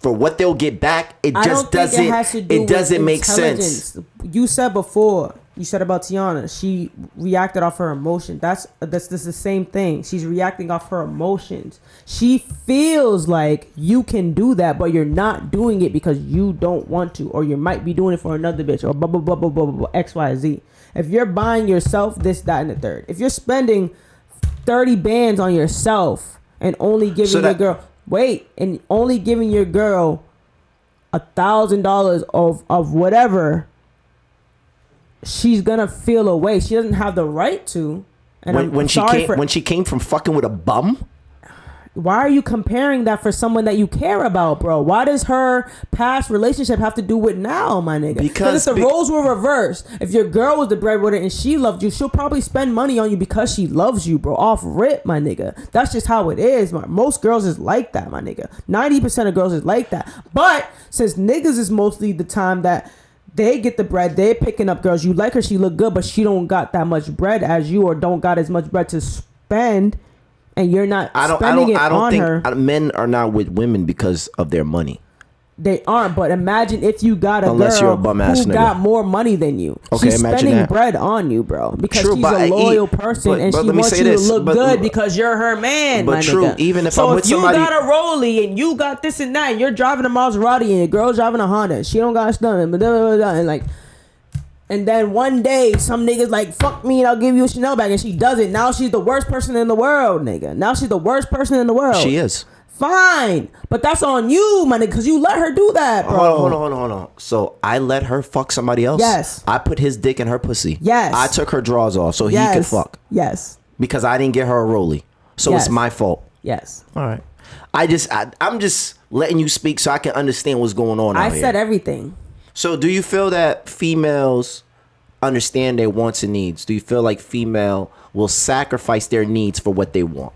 for what they'll get back, it doesn't make sense. You said before, you said about Tiana, she reacted off her emotion. That's the same thing. She's reacting off her emotions. She feels like you can do that, but you're not doing it because you don't want to, or you might be doing it for another bitch, or blah blah blah blah blah blah, X Y Z. If you're buying yourself this, that, and the third, if you're spending 30 bands on yourself and only giving your girl and only giving your girl $1,000 of whatever, she's gonna feel away. She doesn't have the right to. And when she came from fucking with a bum. Why are you comparing that for someone that you care about, bro? Why does her past relationship have to do with now, my nigga? Because if the roles were reversed, if your girl was the breadwinner and she loved you, she'll probably spend money on you because she loves you, bro. Off rip, my nigga. That's just how it is. Most girls is like that, my nigga. 90% of girls is like that. But since niggas is mostly the time that they get the bread, they're picking up girls. You like her, she look good, but she don't got that much bread as you, or don't got as much bread to spend. And you're not spending it on her. Men are not with women because of their money. They aren't, but imagine if you got a Unless girl you're a bum-ass who nigga. got more money than you. Okay, She's imagine spending that. bread on you, bro, because True, she's but a loyal person and but she let me wants say you this, to look but- good because you're her man, But my true, nigga. even if so I'm with if you somebody- got a Rollie and you got this and that, and you're driving a Maserati and your girl's driving a Honda, she don't got nothing, and like. And then one day, some niggas like, fuck me and I'll give you a Chanel bag. And she does it. Now she's the worst person in the world, nigga. Now she's the worst person in the world. She is. Fine. But that's on you, my nigga, because you let her do that, bro. Hold on. So I let her fuck somebody else? Yes. I put his dick in her pussy. Yes. I took her drawers off so Yes. he could fuck. Yes. Because I didn't get her a Rollie. So Yes. it's my fault. Yes. All right. I'm just letting you speak so I can understand what's going on out I here. said everything. So do you feel that females understand their wants and needs? Do you feel like female will sacrifice their needs for what they want?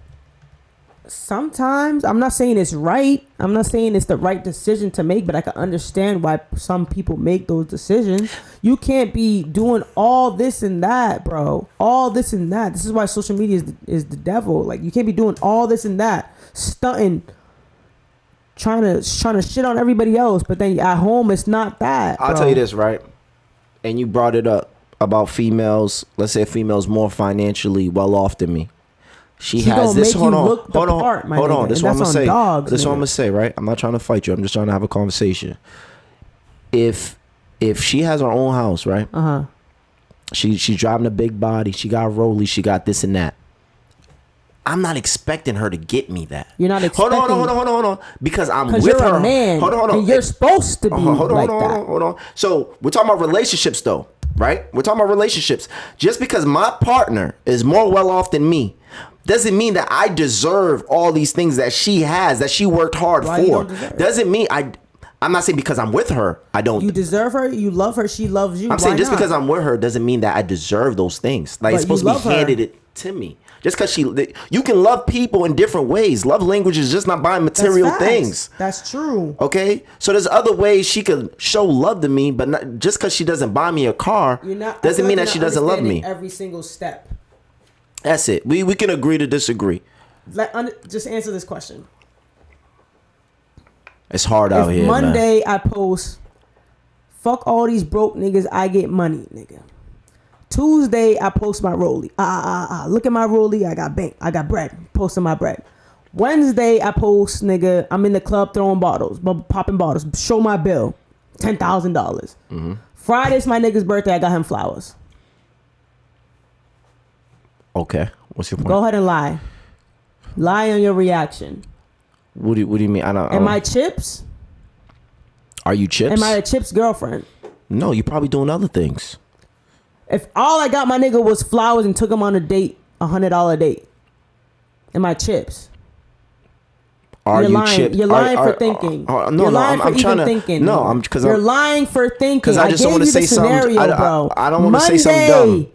Sometimes. I'm not saying it's right. I'm not saying it's the right decision to make, but I can understand why some people make those decisions. You can't be doing all this and that, bro. All this and that. This is why social media is the devil. Like, you can't be doing all this and that, stunting, trying to shit on everybody else, but then at home it's not that, bro. I'll tell you this, right? And you brought it up about females. Let's say a female's more financially well off than me. She has gonna this. make Hold you on. look the part, my Hold nigga, on. This is and what I'm that's gonna on say. dogs, This is what nigga. I'm gonna say, right? I'm not trying to fight you. I'm just trying to have a conversation. If she has her own house, right? She's driving a big body. She got Rollie. She got this and that. I'm not expecting her to get me that. You're not expecting. Hold on. Because I'm with you're her. a man. Hold on. And you're supposed to be Hold like that. on. So we're talking about relationships, though, right? We're talking about relationships. Just because my partner is more well off than me doesn't mean that I deserve all these things that she has, that she worked hard Why you for. don't deserve? Doesn't mean I'm not saying because I'm with her, I don't. You deserve her. You love her. She loves you. I'm saying Why just not? because I'm with her doesn't mean that I deserve those things. Like, But it's supposed you to be love her. handed it to me. Just because you can love people in different ways. Love language is just not buying material That's facts. things. That's true. Okay, so there's other ways she could show love to me, but not, just because she doesn't buy me a car doesn't mean that she doesn't love me. Every single step. That's it. We can agree to disagree. Just answer this question. It's hard out here, Monday man. I post, fuck all these broke niggas, I get money, nigga. Tuesday I post my Rollie. Look at my Rollie, I got bank, I got bread. Posting my bread. Wednesday I post, nigga, I'm in the club throwing bottles, popping bottles. Show my bill, $10,000. Friday's my nigga's birthday, I got him flowers. Okay, what's your point? Go ahead and lie. Lie on your reaction. What do you mean? Am I chips? Are you chips? Am I a chips girlfriend? No, you're probably doing other things. If all I got my nigga was flowers and took him on a date, $100 date, am I chips? Are You're you lying. chips? You're lying for thinking. No, I'm trying to. thinking. No, I'm because you're lying for thinking. Because I just gave want to you the say something. scenario, bro. I don't want to say something dumb.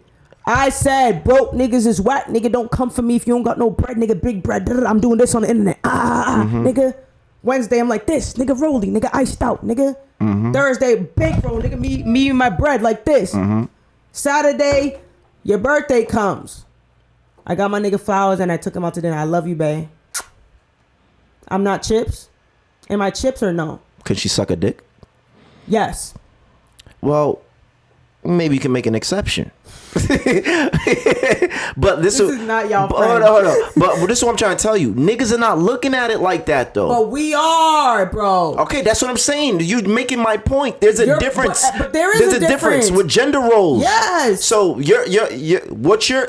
I said broke niggas is whack. Nigga, don't come for me if you don't got no bread. Nigga, big bread. I'm doing this on the internet. Nigga. Wednesday, I'm like this. Nigga, Rollie. Nigga, iced out. Nigga. Thursday, bankroll. Nigga, me and my bread like this. Saturday, your birthday comes. I got my nigga flowers and I took him out to dinner. I love you, bae. I'm not chips. Am I chips or no? Could she suck a dick? Yes. Well, maybe you can make an exception. But this is not y'all friend. Hold on. But this is what I'm trying to tell you. Niggas are not looking at it like that, though. But we are, bro. Okay, that's what I'm saying. You making my point. There's a difference. But there is There's a difference with gender roles. Yes. So what's your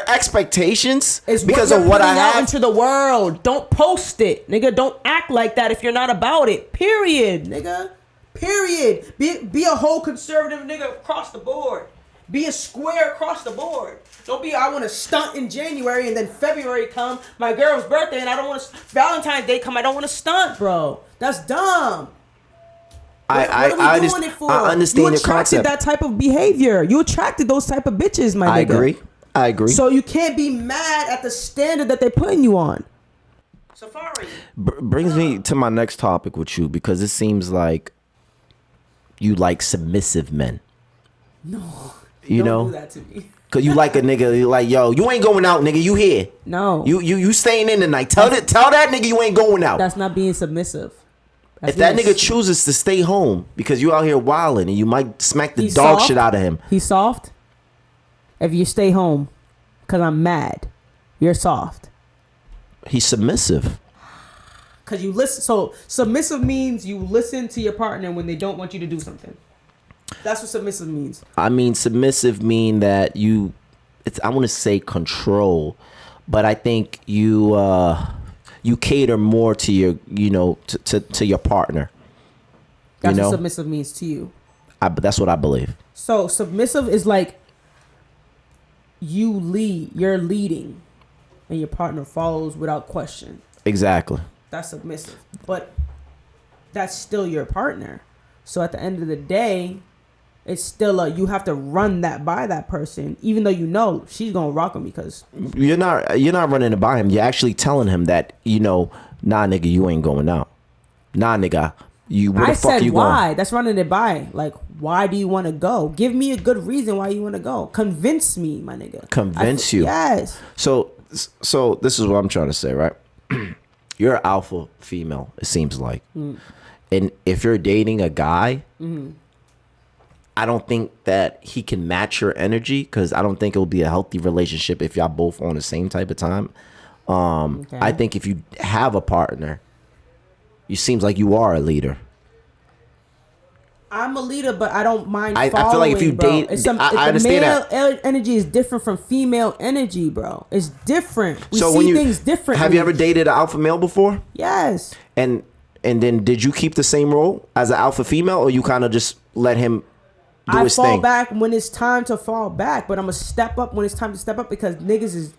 expectations It's because what of you're what I putting out have? into the world. Don't post it, nigga. Don't act like that if you're not about it. Period, nigga. Period. Be a whole conservative nigga across the board. Be a square across the board. Don't be, I want to stunt in January and then February come, my girl's birthday, and I don't want to, Valentine's Day come, I don't want to stunt, bro. That's dumb. What are we doing it for? I understand your concept. You attracted that type of behavior. You attracted those type of bitches, my nigga. I agree. So you can't be mad at the standard that they're putting you on. Safari. Brings me to my next topic with you because it seems like you like submissive men. No. Don't do that to me. Cause you like a nigga, you like, yo, you ain't going out, nigga. You here? No. You staying in tonight. Tell that nigga you ain't going out. That's not being submissive. If that nigga chooses to stay home because you out here wilding and you might smack the dog shit out of him. He's soft. If you stay home because I'm mad, you're soft. He's submissive. Because you listen. So submissive means you listen to your partner when they don't want you to do something. That's what submissive means. I mean, submissive mean that you, I want to say control, but I think you cater more to your, to your partner. That's what submissive means to you. But that's what I believe. So submissive is like you're leading and your partner follows without question. Exactly. That's submissive. But that's still your partner. So at the end of the day, it's still you have to run that by that person, even though she's gonna rock him because you're not running it by him. You're actually telling him that, nah, nigga, you ain't going out. Nah, nigga, where the fuck you going? Why? That's running it by. Like, why do you want to go? Give me a good reason why you want to go. Convince me, my nigga. Convince you. Yes. So this is what I'm trying to say, right? You're an alpha female, it seems like. And if you're dating a guy, I don't think that he can match your energy because I don't think it'll be a healthy relationship if y'all both on the same type of time. Okay. I think if you have a partner, you seems like you are a leader. I'm a leader, but I don't mind following, I feel like if you date, I understand that. Male energy is different from female energy, bro. It's different. We see things differently. Have you ever dated an alpha male before? Yes. And then did you keep the same role as an alpha female, or you kind of just let him do his thing? I fall back when it's time to fall back, but I'm gonna step up when it's time to step up because niggas is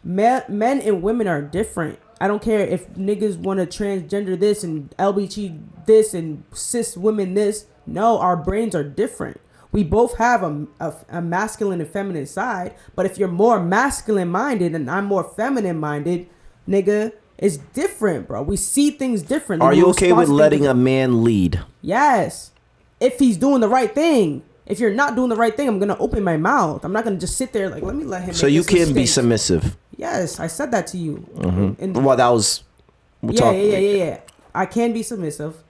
men and women are different. I don't care if niggas want to transgender this and LBG this and cis women this. No, our brains are different. We both have a masculine and feminine side, but if you're more masculine minded and I'm more feminine minded, nigga, it's different, bro. We see things differently. Are you okay with letting a man lead? Yes. If he's doing the right thing. If you're not doing the right thing, I'm going to open my mouth. I'm not going to just sit there like, let me let him So you can be submissive? Yes, I said that to you. Well, that was... Yeah. I can be submissive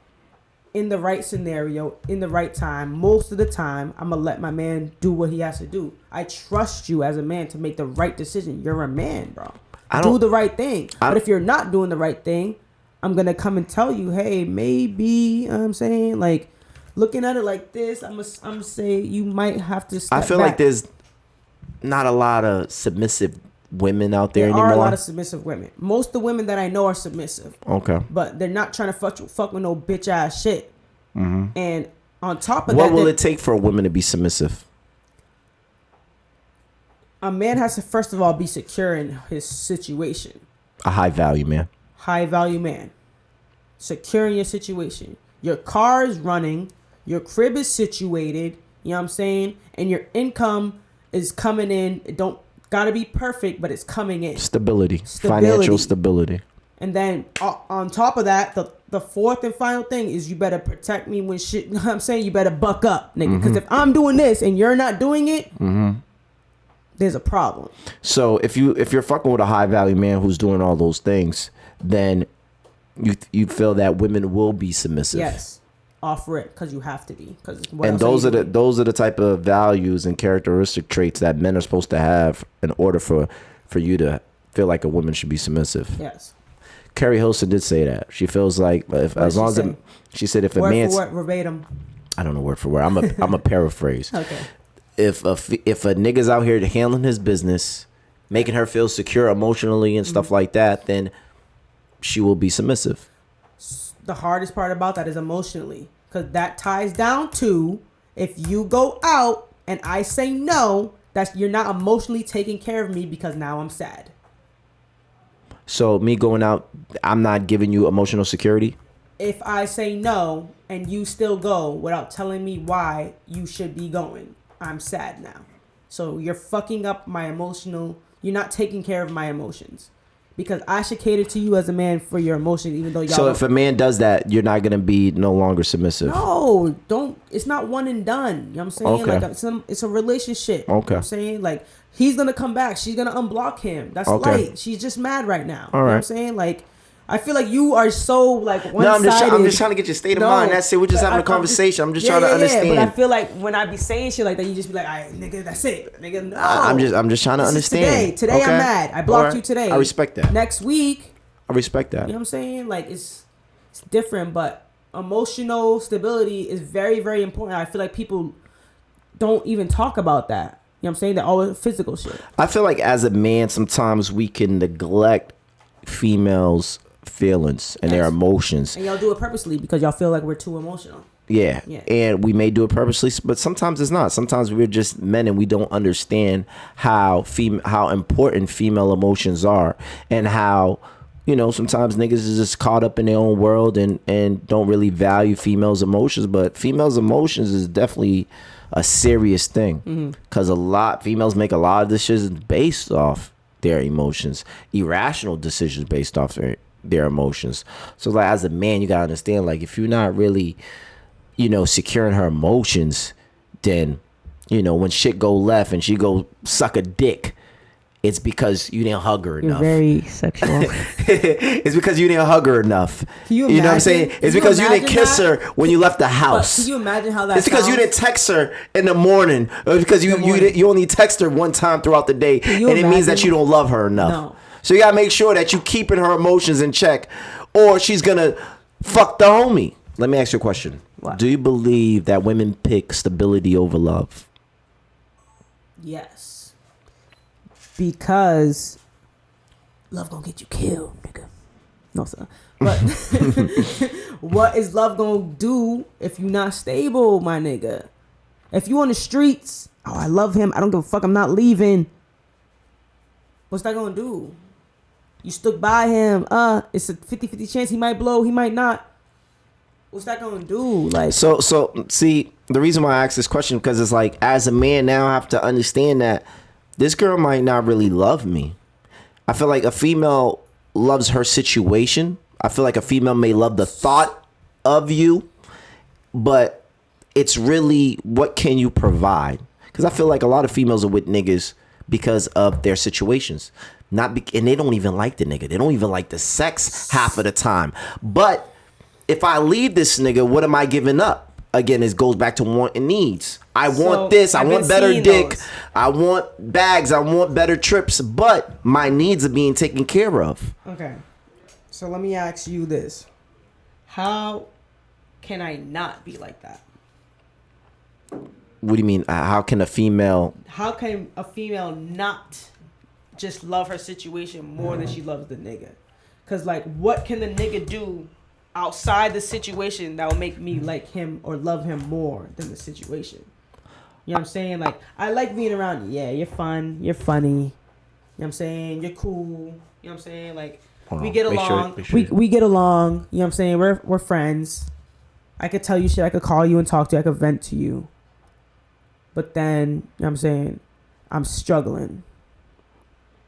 in the right scenario, in the right time. Most of the time, I'm going to let my man do what he has to do. I trust you as a man to make the right decision. You're a man, bro. Do the right thing. But if you're not doing the right thing, I'm going to come and tell you, hey, maybe, I'm saying, like, looking at it like this, I'm say you might have to step I feel back. like there's not a lot of submissive women out there anymore. There are a lot of submissive women. Most of the women that I know are submissive. Okay. But they're not trying to fuck with no bitch ass shit. And on top of what will it take for a woman to be submissive? A man has to first of all be secure in his situation. A high value man. High value man. Secure in your situation. Your car is running. Your crib is situated. You know what I'm saying? And your income is coming in. It don't gotta be perfect, but it's coming in. Stability. Financial stability. And then on top of that, the fourth and final thing is you better protect me when shit. You know what I'm saying? You better buck up, nigga. Because if I'm doing this and you're not doing it, there's a problem. So if you're fucking with a high value man who's doing all those things, then you feel that women will be submissive. Yes. Offer it because you have to be. And those are the type of values and characteristic traits that men are supposed to have in order for you to feel like a woman should be submissive. Yes. Carrie Hilson did say that. She feels like she said if a man's word for word, verbatim. I don't know word for word. I'm a paraphrase. Okay. If a nigga's out here handling his business, making her feel secure emotionally and stuff like that, then she will be submissive. The hardest part about that is emotionally, because that ties down to if you go out and I say no, that's you're not emotionally taking care of me because now I'm sad. So me going out, I'm not giving you emotional security? If I say no and you still go without telling me why you should be going, I'm sad now. So you're fucking up my emotional, you're not taking care of my emotions. Because I should cater to you as a man for your emotions, even though y'all. So if a man does that, you're not gonna be no longer submissive. No, don't. It's not one and done. You know what I'm saying? Okay. Like it's a relationship. Okay. You know what I'm saying? Like he's gonna come back. She's gonna unblock him. That's okay. light. She's just mad right now. All you know right. what I'm saying? Like I feel like you are so like one-sided. No, I'm just trying to get your state of mind. That's it. We're just having a conversation. I'm just trying to understand. But I feel like when I be saying shit like that, you just be like, "All right, nigga, that's it, nigga." No, I'm just trying to understand. Today I'm mad. I blocked you today. I respect that. Next week, I respect that. You know what I'm saying? Like it's different, but emotional stability is very, very important. I feel like people don't even talk about that. You know what I'm saying? They're all physical shit. I feel like as a man, sometimes we can neglect females' feelings and their emotions. And y'all do it purposely because y'all feel like we're too emotional. Yeah. And we may do it purposely, but sometimes it's not. Sometimes we're just men and we don't understand how important female emotions are and how, you know, sometimes niggas is just caught up in their own world and don't really value females' emotions. But females' emotions is definitely a serious thing because females make a lot of decisions based off their emotions, irrational decisions based off their emotions. So like as a man, you gotta understand, like if you're not really, you know, securing her emotions, then, you know, when shit go left and she go suck a dick, it's because you didn't hug her enough. You're very sexual. It's because you didn't hug her enough. You know what I'm saying? It's because you didn't kiss her when you left the house. Can you imagine how that It's because you didn't text her in the morning. Or because you only text her one time throughout the day. And it means that you don't love her enough. No. So you got to make sure that you keeping her emotions in check or she's going to fuck the homie. Let me ask you a question. What? Do you believe that women pick stability over love? Yes. Because love gonna get you killed, nigga. No, sir. But what is love gonna do if you not stable, my nigga? If you on the streets, oh, I love him. I don't give a fuck. I'm not leaving. What's that gonna do? You stuck by him. It's a 50-50 chance he might blow. He might not. What's that gonna do? Like so see, the reason why I ask this question because it's like as a man now I have to understand that this girl might not really love me. I feel like a female loves her situation. I feel like a female may love the thought of you, but it's really what can you provide? Because I feel like a lot of females are with niggas because of their situations, and they don't even like the nigga. They don't even like the sex half of the time. But if I leave this nigga, what am I giving up? Again, it goes back to want and needs. I want this. I want better dick. Those. I want bags. I want better trips. But my needs are being taken care of. Okay. So let me ask you this. How can I not be like that? What do you mean? How can a female not just love her situation more than she loves the nigga? Because, like, what can the nigga do outside the situation that will make me like him or love him more than the situation? You know what I'm saying? Like, I like being around you. Yeah, you're fun. You're funny. You know what I'm saying? You're cool. You know what I'm saying? Like, we get along. We get along. You know what I'm saying? We're friends. I could tell you shit. I could call you and talk to you. I could vent to you. But then, you know what I'm saying? I'm struggling.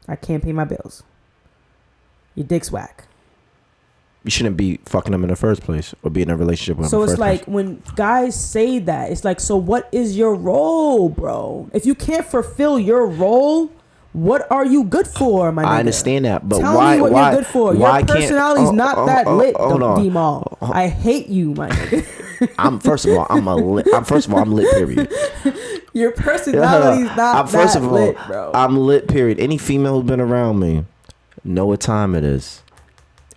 I can't pay my bills. Your dick's whack. You shouldn't be fucking them in the first place or be in a relationship with them. So it's like when guys say that, it's like, so what is your role, bro? If you can't fulfill your role, what are you good for, my nigga? I understand that, but tell me what you're good for. Your personality's not that lit, D-Mall. I hate you, my nigga. I'm lit, period. Your personality's not that lit, bro. I'm lit, period. Any female who's been around me know what time it is.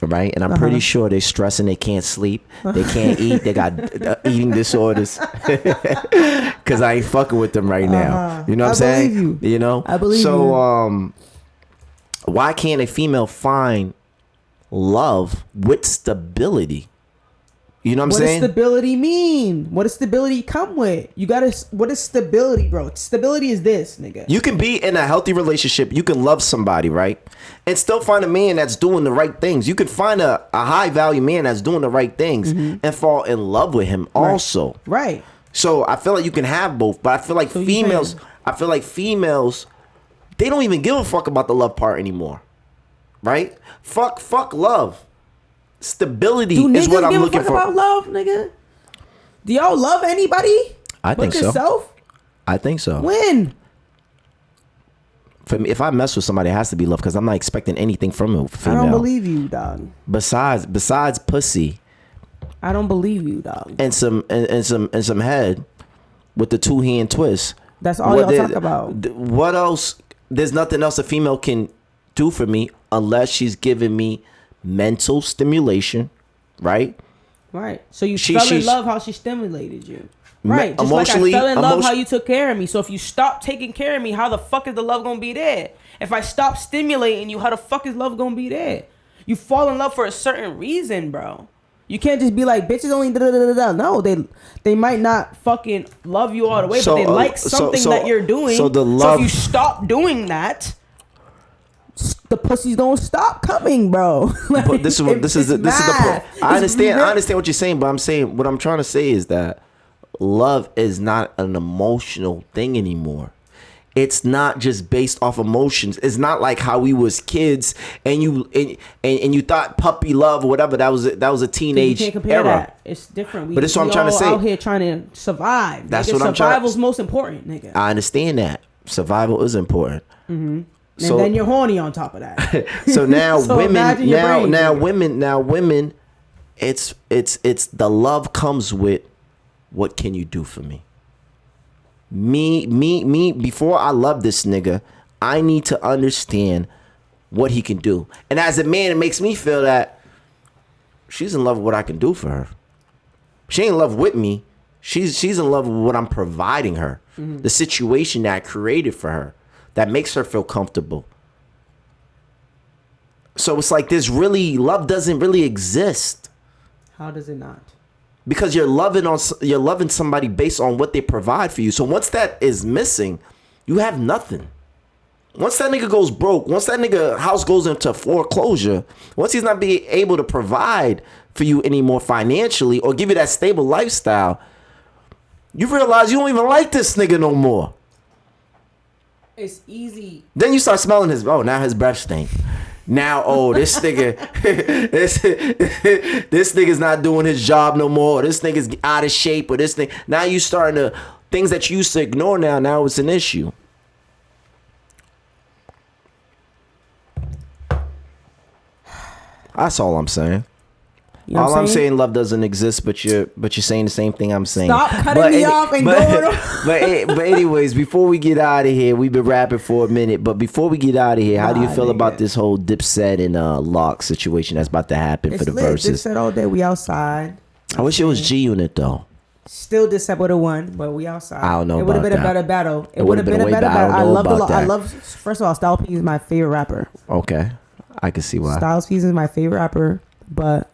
Right, and I'm pretty sure they're stressing. They can't sleep. They can't eat. They got eating disorders. Cause I ain't fucking with them right now. You know what I'm saying? You know. I believe you. So, why can't a female find love with stability? You know what I'm saying? What does stability mean? What does stability come with? You gotta. What is stability, bro? Stability is this, nigga. You can be in a healthy relationship. You can love somebody, right? And still find a man that's doing the right things. You can find a high value man that's doing the right things and fall in love with him also. Right. So I feel like you can have both, but I feel like females, they don't even give a fuck about the love part anymore. Right? Fuck love. Stability is what I'm looking for. Do niggas give a fuck about love, nigga? Do y'all love anybody? I think so. Yourself? I think so. When? For me, if I mess with somebody, it has to be love because I'm not expecting anything from a female. I don't believe you, dog. Besides pussy. I don't believe you, dog. And some head with the 2-hand twist. That's all y'all talk about. What else? There's nothing else a female can do for me unless she's giving me mental stimulation, right? Right. So you fell in love how she stimulated you. Right. Just Emotionally, like I fell in love how you took care of me. So if you stop taking care of me, how the fuck is the love gonna be there? If I stop stimulating you, how the fuck is love gonna be there? You fall in love for a certain reason, bro. You can't just be like, bitches only da-da-da-da-da. No, they might not fucking love you all the way, but they like something that you're doing. So if you stop doing that, the pussies don't stop coming, bro. Like, but this is the point. I understand what you're saying, but what I'm trying to say is that love is not an emotional thing anymore. It's not just based off emotions. It's not like how we was kids and you thought puppy love or whatever. That was a teenage you can't compare era. That. It's different. But that's what I'm trying to say. Out here trying to survive. That's what I'm trying. Survival's most important, nigga. I understand that survival is important. Mm-hmm. And then you're horny on top of that. So now women, it's the love comes with what can you do for me? Me, before I love this nigga, I need to understand what he can do. And as a man, it makes me feel that she's in love with what I can do for her. She ain't in love with me. She's in love with what I'm providing her. Mm-hmm. The situation that I created for her that makes her feel comfortable. So it's like love doesn't really exist. How does it not? Because you're loving somebody based on what they provide for you. So once that is missing, you have nothing. Once that nigga goes broke, once that nigga house goes into foreclosure, once he's not being able to provide for you anymore financially or give you that stable lifestyle, you realize you don't even like this nigga no more. It's easy. Then you start smelling now his breath stink. Now, this nigga, this nigga's not doing his job no more. This nigga's out of shape, or this thing. Now you starting to things that you used to ignore. Now it's an issue. That's all I'm saying. You know all I'm saying, love doesn't exist, but you're saying the same thing I'm saying. Stop cutting me off and going on. But anyways, before we get out of here, we've been rapping for a minute. But before we get out of here, how do you feel about this whole Dipset and Lock situation that's about to happen for the verses? Dipset all day. We outside. I wish it was G Unit though. Still Dipset would have won, but we outside. I don't know. It would have been a better battle. It would have been a better battle. I love. First of all, Styles P is my favorite rapper. Okay, I can see why. Styles P is my favorite rapper, but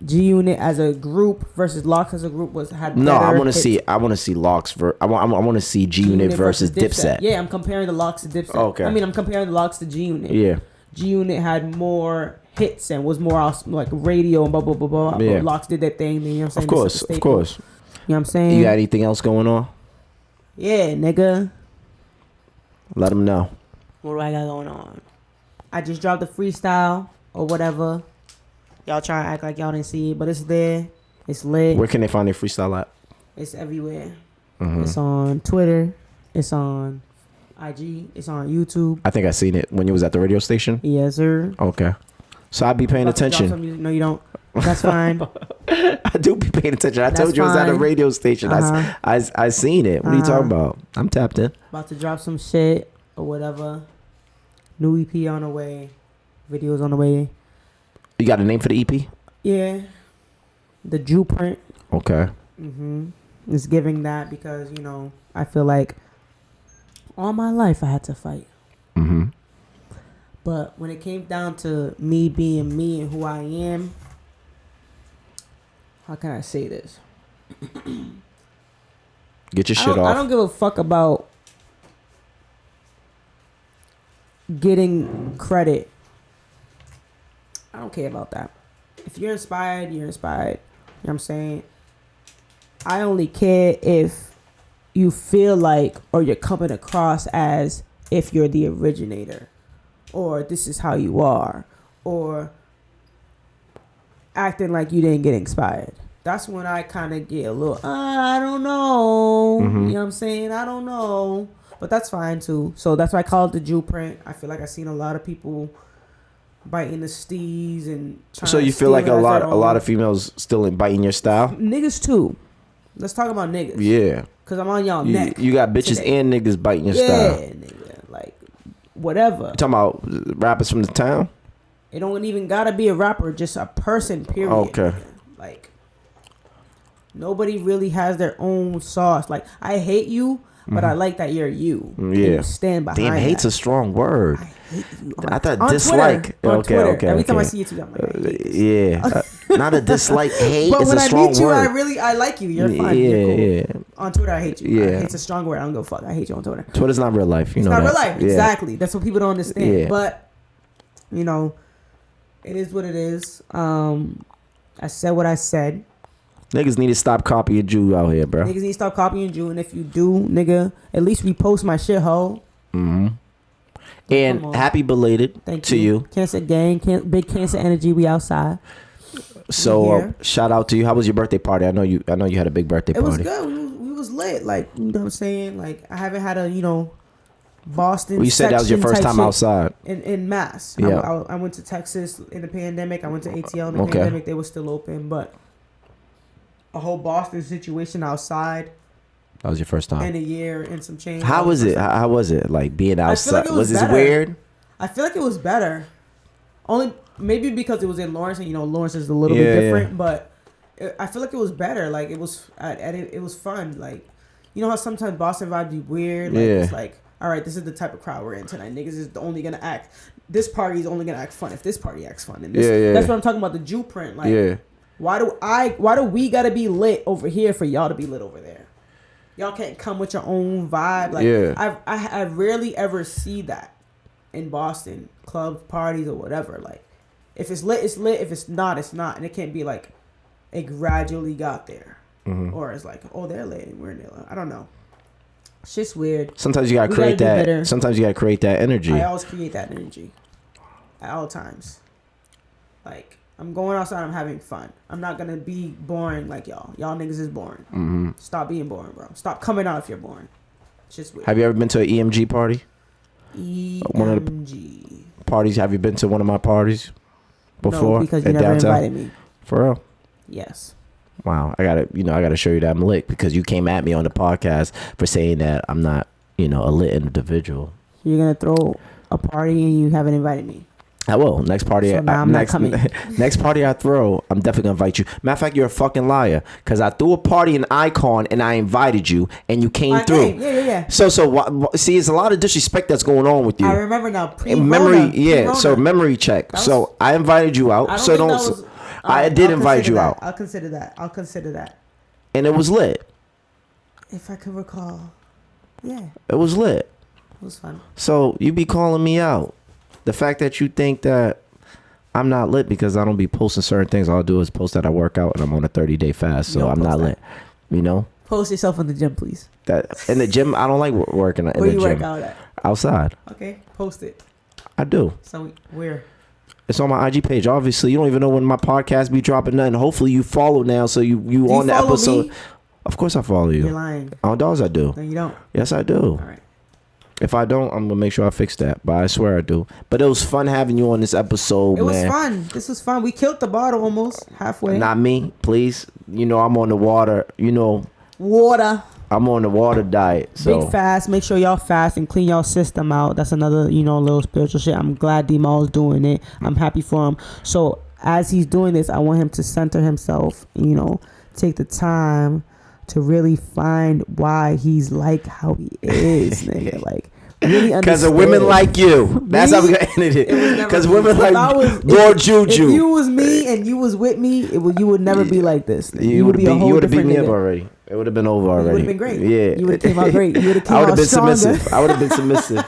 G Unit as a group versus Locks as a group had better. No, I want to see Locks. I want to see G Unit versus Dipset. Yeah, I'm comparing the Locks to Dipset. Okay. I mean, I'm comparing the Locks to G Unit. Yeah. G Unit had more hits and was more like radio and blah blah blah blah. Yeah. But Locks did that thing. You know what I'm saying? Of course. You know what I'm saying? You got anything else going on? Yeah, nigga. Let them know. What do I got going on? I just dropped a freestyle or whatever. Y'all try to act like y'all didn't see it, but it's there. It's lit. Where can they find their freestyle at? It's everywhere. Mm-hmm. It's on Twitter. It's on IG. It's on YouTube. I think I seen it when you was at the radio station. Yes, sir. Okay. So I'd be paying attention. No, you don't. That's fine. I do be paying attention. I told you I was at a radio station. I seen it. What are you talking about? I'm tapped in. About to drop some shit or whatever. New EP on the way. Videos on the way. You got a name for the EP? Yeah. The Jew print. Okay. It's giving that because, I feel like all my life I had to fight. But when it came down to me being me and who I am, how can I say this? Get your shit off. I don't give a fuck about getting credit. I don't care about that. If you're inspired, you're inspired. You know what I'm saying? I only care if you feel like or you're coming across as if you're the originator or this is how you are or acting like you didn't get inspired. That's when I kind of get a little, I don't know. You know what I'm saying? I don't know. But that's fine too. So that's why I call it the Jew print. I feel like I've seen a lot of people biting the steez and trying So you to feel like steal it as a their lot own. of females still biting your style? Niggas too. Let's talk about niggas. Yeah. Cause I'm on y'all neck. You got bitches today. and niggas biting your Yeah, style. nigga. Like, whatever. You talking about rappers from the town? It don't even gotta be a rapper, just a person, period. Okay. Like, nobody really has their own sauce. Like, I hate you, but I like that you're you. Yeah. And you stand behind Damn, hate's that. a strong word. I hate you. I thought on dislike. Twitter, on Okay, Twitter. okay, Every time I okay. see you, too, I'm like, I hate this. Yeah. Not a dislike. Hate But is when a I strong meet you, word. I like you. You're fine. Yeah, You're cool. yeah. On Twitter, I hate you. Yeah. Hate's a strong word. I don't give a fuck. I hate you on Twitter. Twitter's not real life. You It's know not that. real life. Yeah. Exactly. That's what people don't understand. Yeah. But, you know, it is what it is. I said what I said. Niggas need to stop copying Jew out here, bro. Niggas need to stop copying you. And if you do, nigga, at least repost my shit, ho. Mm-hmm. Come And on. happy belated Thank to you. Cancer gang. Big cancer energy. We outside. So here. shout out to you. How was your birthday party? I know you had a big birthday It was party. good. We was lit. Like, you know what I'm saying? Like, I haven't had a, Boston. Well, you said that was your section first type time shit outside. in Mass. Yeah. I went to Texas in the pandemic. I went to ATL in the Okay. pandemic. They were still open, but a whole Boston situation outside That was your first time. in a year and some change. How was it? How was it? Like being I feel outside? like it was Was it better. weird? I feel like it was better. Only maybe because it was in Lawrence, and Lawrence is a little Yeah, bit different, but I feel like it was better. Like it was, it was fun. Like you know how sometimes Boston vibes be weird. Like Yeah. it's like, all right, this is the type of crowd we're in tonight. Niggas is only gonna act. This party is only gonna act fun if this party acts fun. And this, Yeah. that's what I'm talking about. The Jew print. Like, Yeah. why do we gotta be lit over here for y'all to be lit over there? Y'all can't come with your own vibe. Like Yeah. I rarely ever see that in Boston club parties or whatever. Like if it's lit, it's lit. If it's not, it's not. And it can't be like it gradually got there, or it's like, oh, they're lit and we're in there. I don't know. Shit's weird. Sometimes you gotta We create gotta do that. better. Sometimes you gotta create that energy. I always create that energy at all times. Like I'm going outside, I'm having fun. I'm not gonna be boring like y'all. Y'all niggas is boring. Mm-hmm. Stop being boring, bro. Stop coming out if you're boring. It's just weird. Have you ever been to an EMG party? One of the EMG. Parties? Have you been to one of my parties before? No, because you at never downtown? invited me. For real? Yes. Wow. I gotta show you that I'm lit because you came at me on the podcast for saying that I'm not, a lit individual. You're gonna throw a party and you haven't invited me. I will. Next party. So now I'm not next, coming. next party I throw, I'm definitely gonna invite you. Matter of fact, you're a fucking liar because I threw a party in Icon and I invited you and you came through. Yeah. So see, it's a lot of disrespect that's going on with you. I remember now. Memory, yeah. Pre-Rona. So memory check. That was- So I invited you out. I don't So think don't. that was- I did invite you that. out, I'll consider that. and it was lit. If I could recall. Yeah, It was lit. it was fun. So you be calling me out. The fact that you think that I'm not lit because I don't be posting certain things. All I do is post that I work out and I'm on a 30-day fast. So Don't I'm not post lit. Post yourself in the gym, please. That in the gym, I don't like working in Where the you gym. work out at? Outside. Okay, post it. I do. So where? It's on my IG page. Obviously, you don't even know when my podcast be dropping nothing. Hopefully, you follow now, so you Do on the follow episode. me? Of course, I follow You're you. lying. On dogs, I do. No, you don't. Yes, I do. All right. If I don't, I'm gonna make sure I fix that. But I swear I do. But it was fun having you on this episode, It was man. fun. This was fun. We killed the bottle almost halfway. Not me, please. I'm on the water. Water. I'm on the water diet. So Big fast. Make sure y'all fast and clean y'all system out. That's another, little spiritual shit. I'm glad D-Mall's doing it. I'm happy for him. So as he's doing this, I want him to center himself, take the time to really find why he's like how he is, nigga. Like, really understand. because of women like you. That's how we gonna end it. Because women like Lord Juju. If you was me and you was with me, you would never be like this. Nigga. You would be a whole you would have beat different me up nigga. already. It would have been over already. It would have been great. Yeah. You would have came out great. You would have came I would out have been stronger. submissive. I would have been submissive.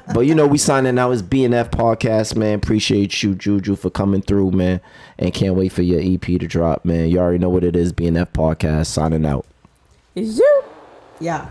But we signing out. It's BNF podcast, man. Appreciate you, Juju, for coming through, man. And can't wait for your EP to drop, man. You already know what it is. BNF podcast signing out. Is you? Yeah.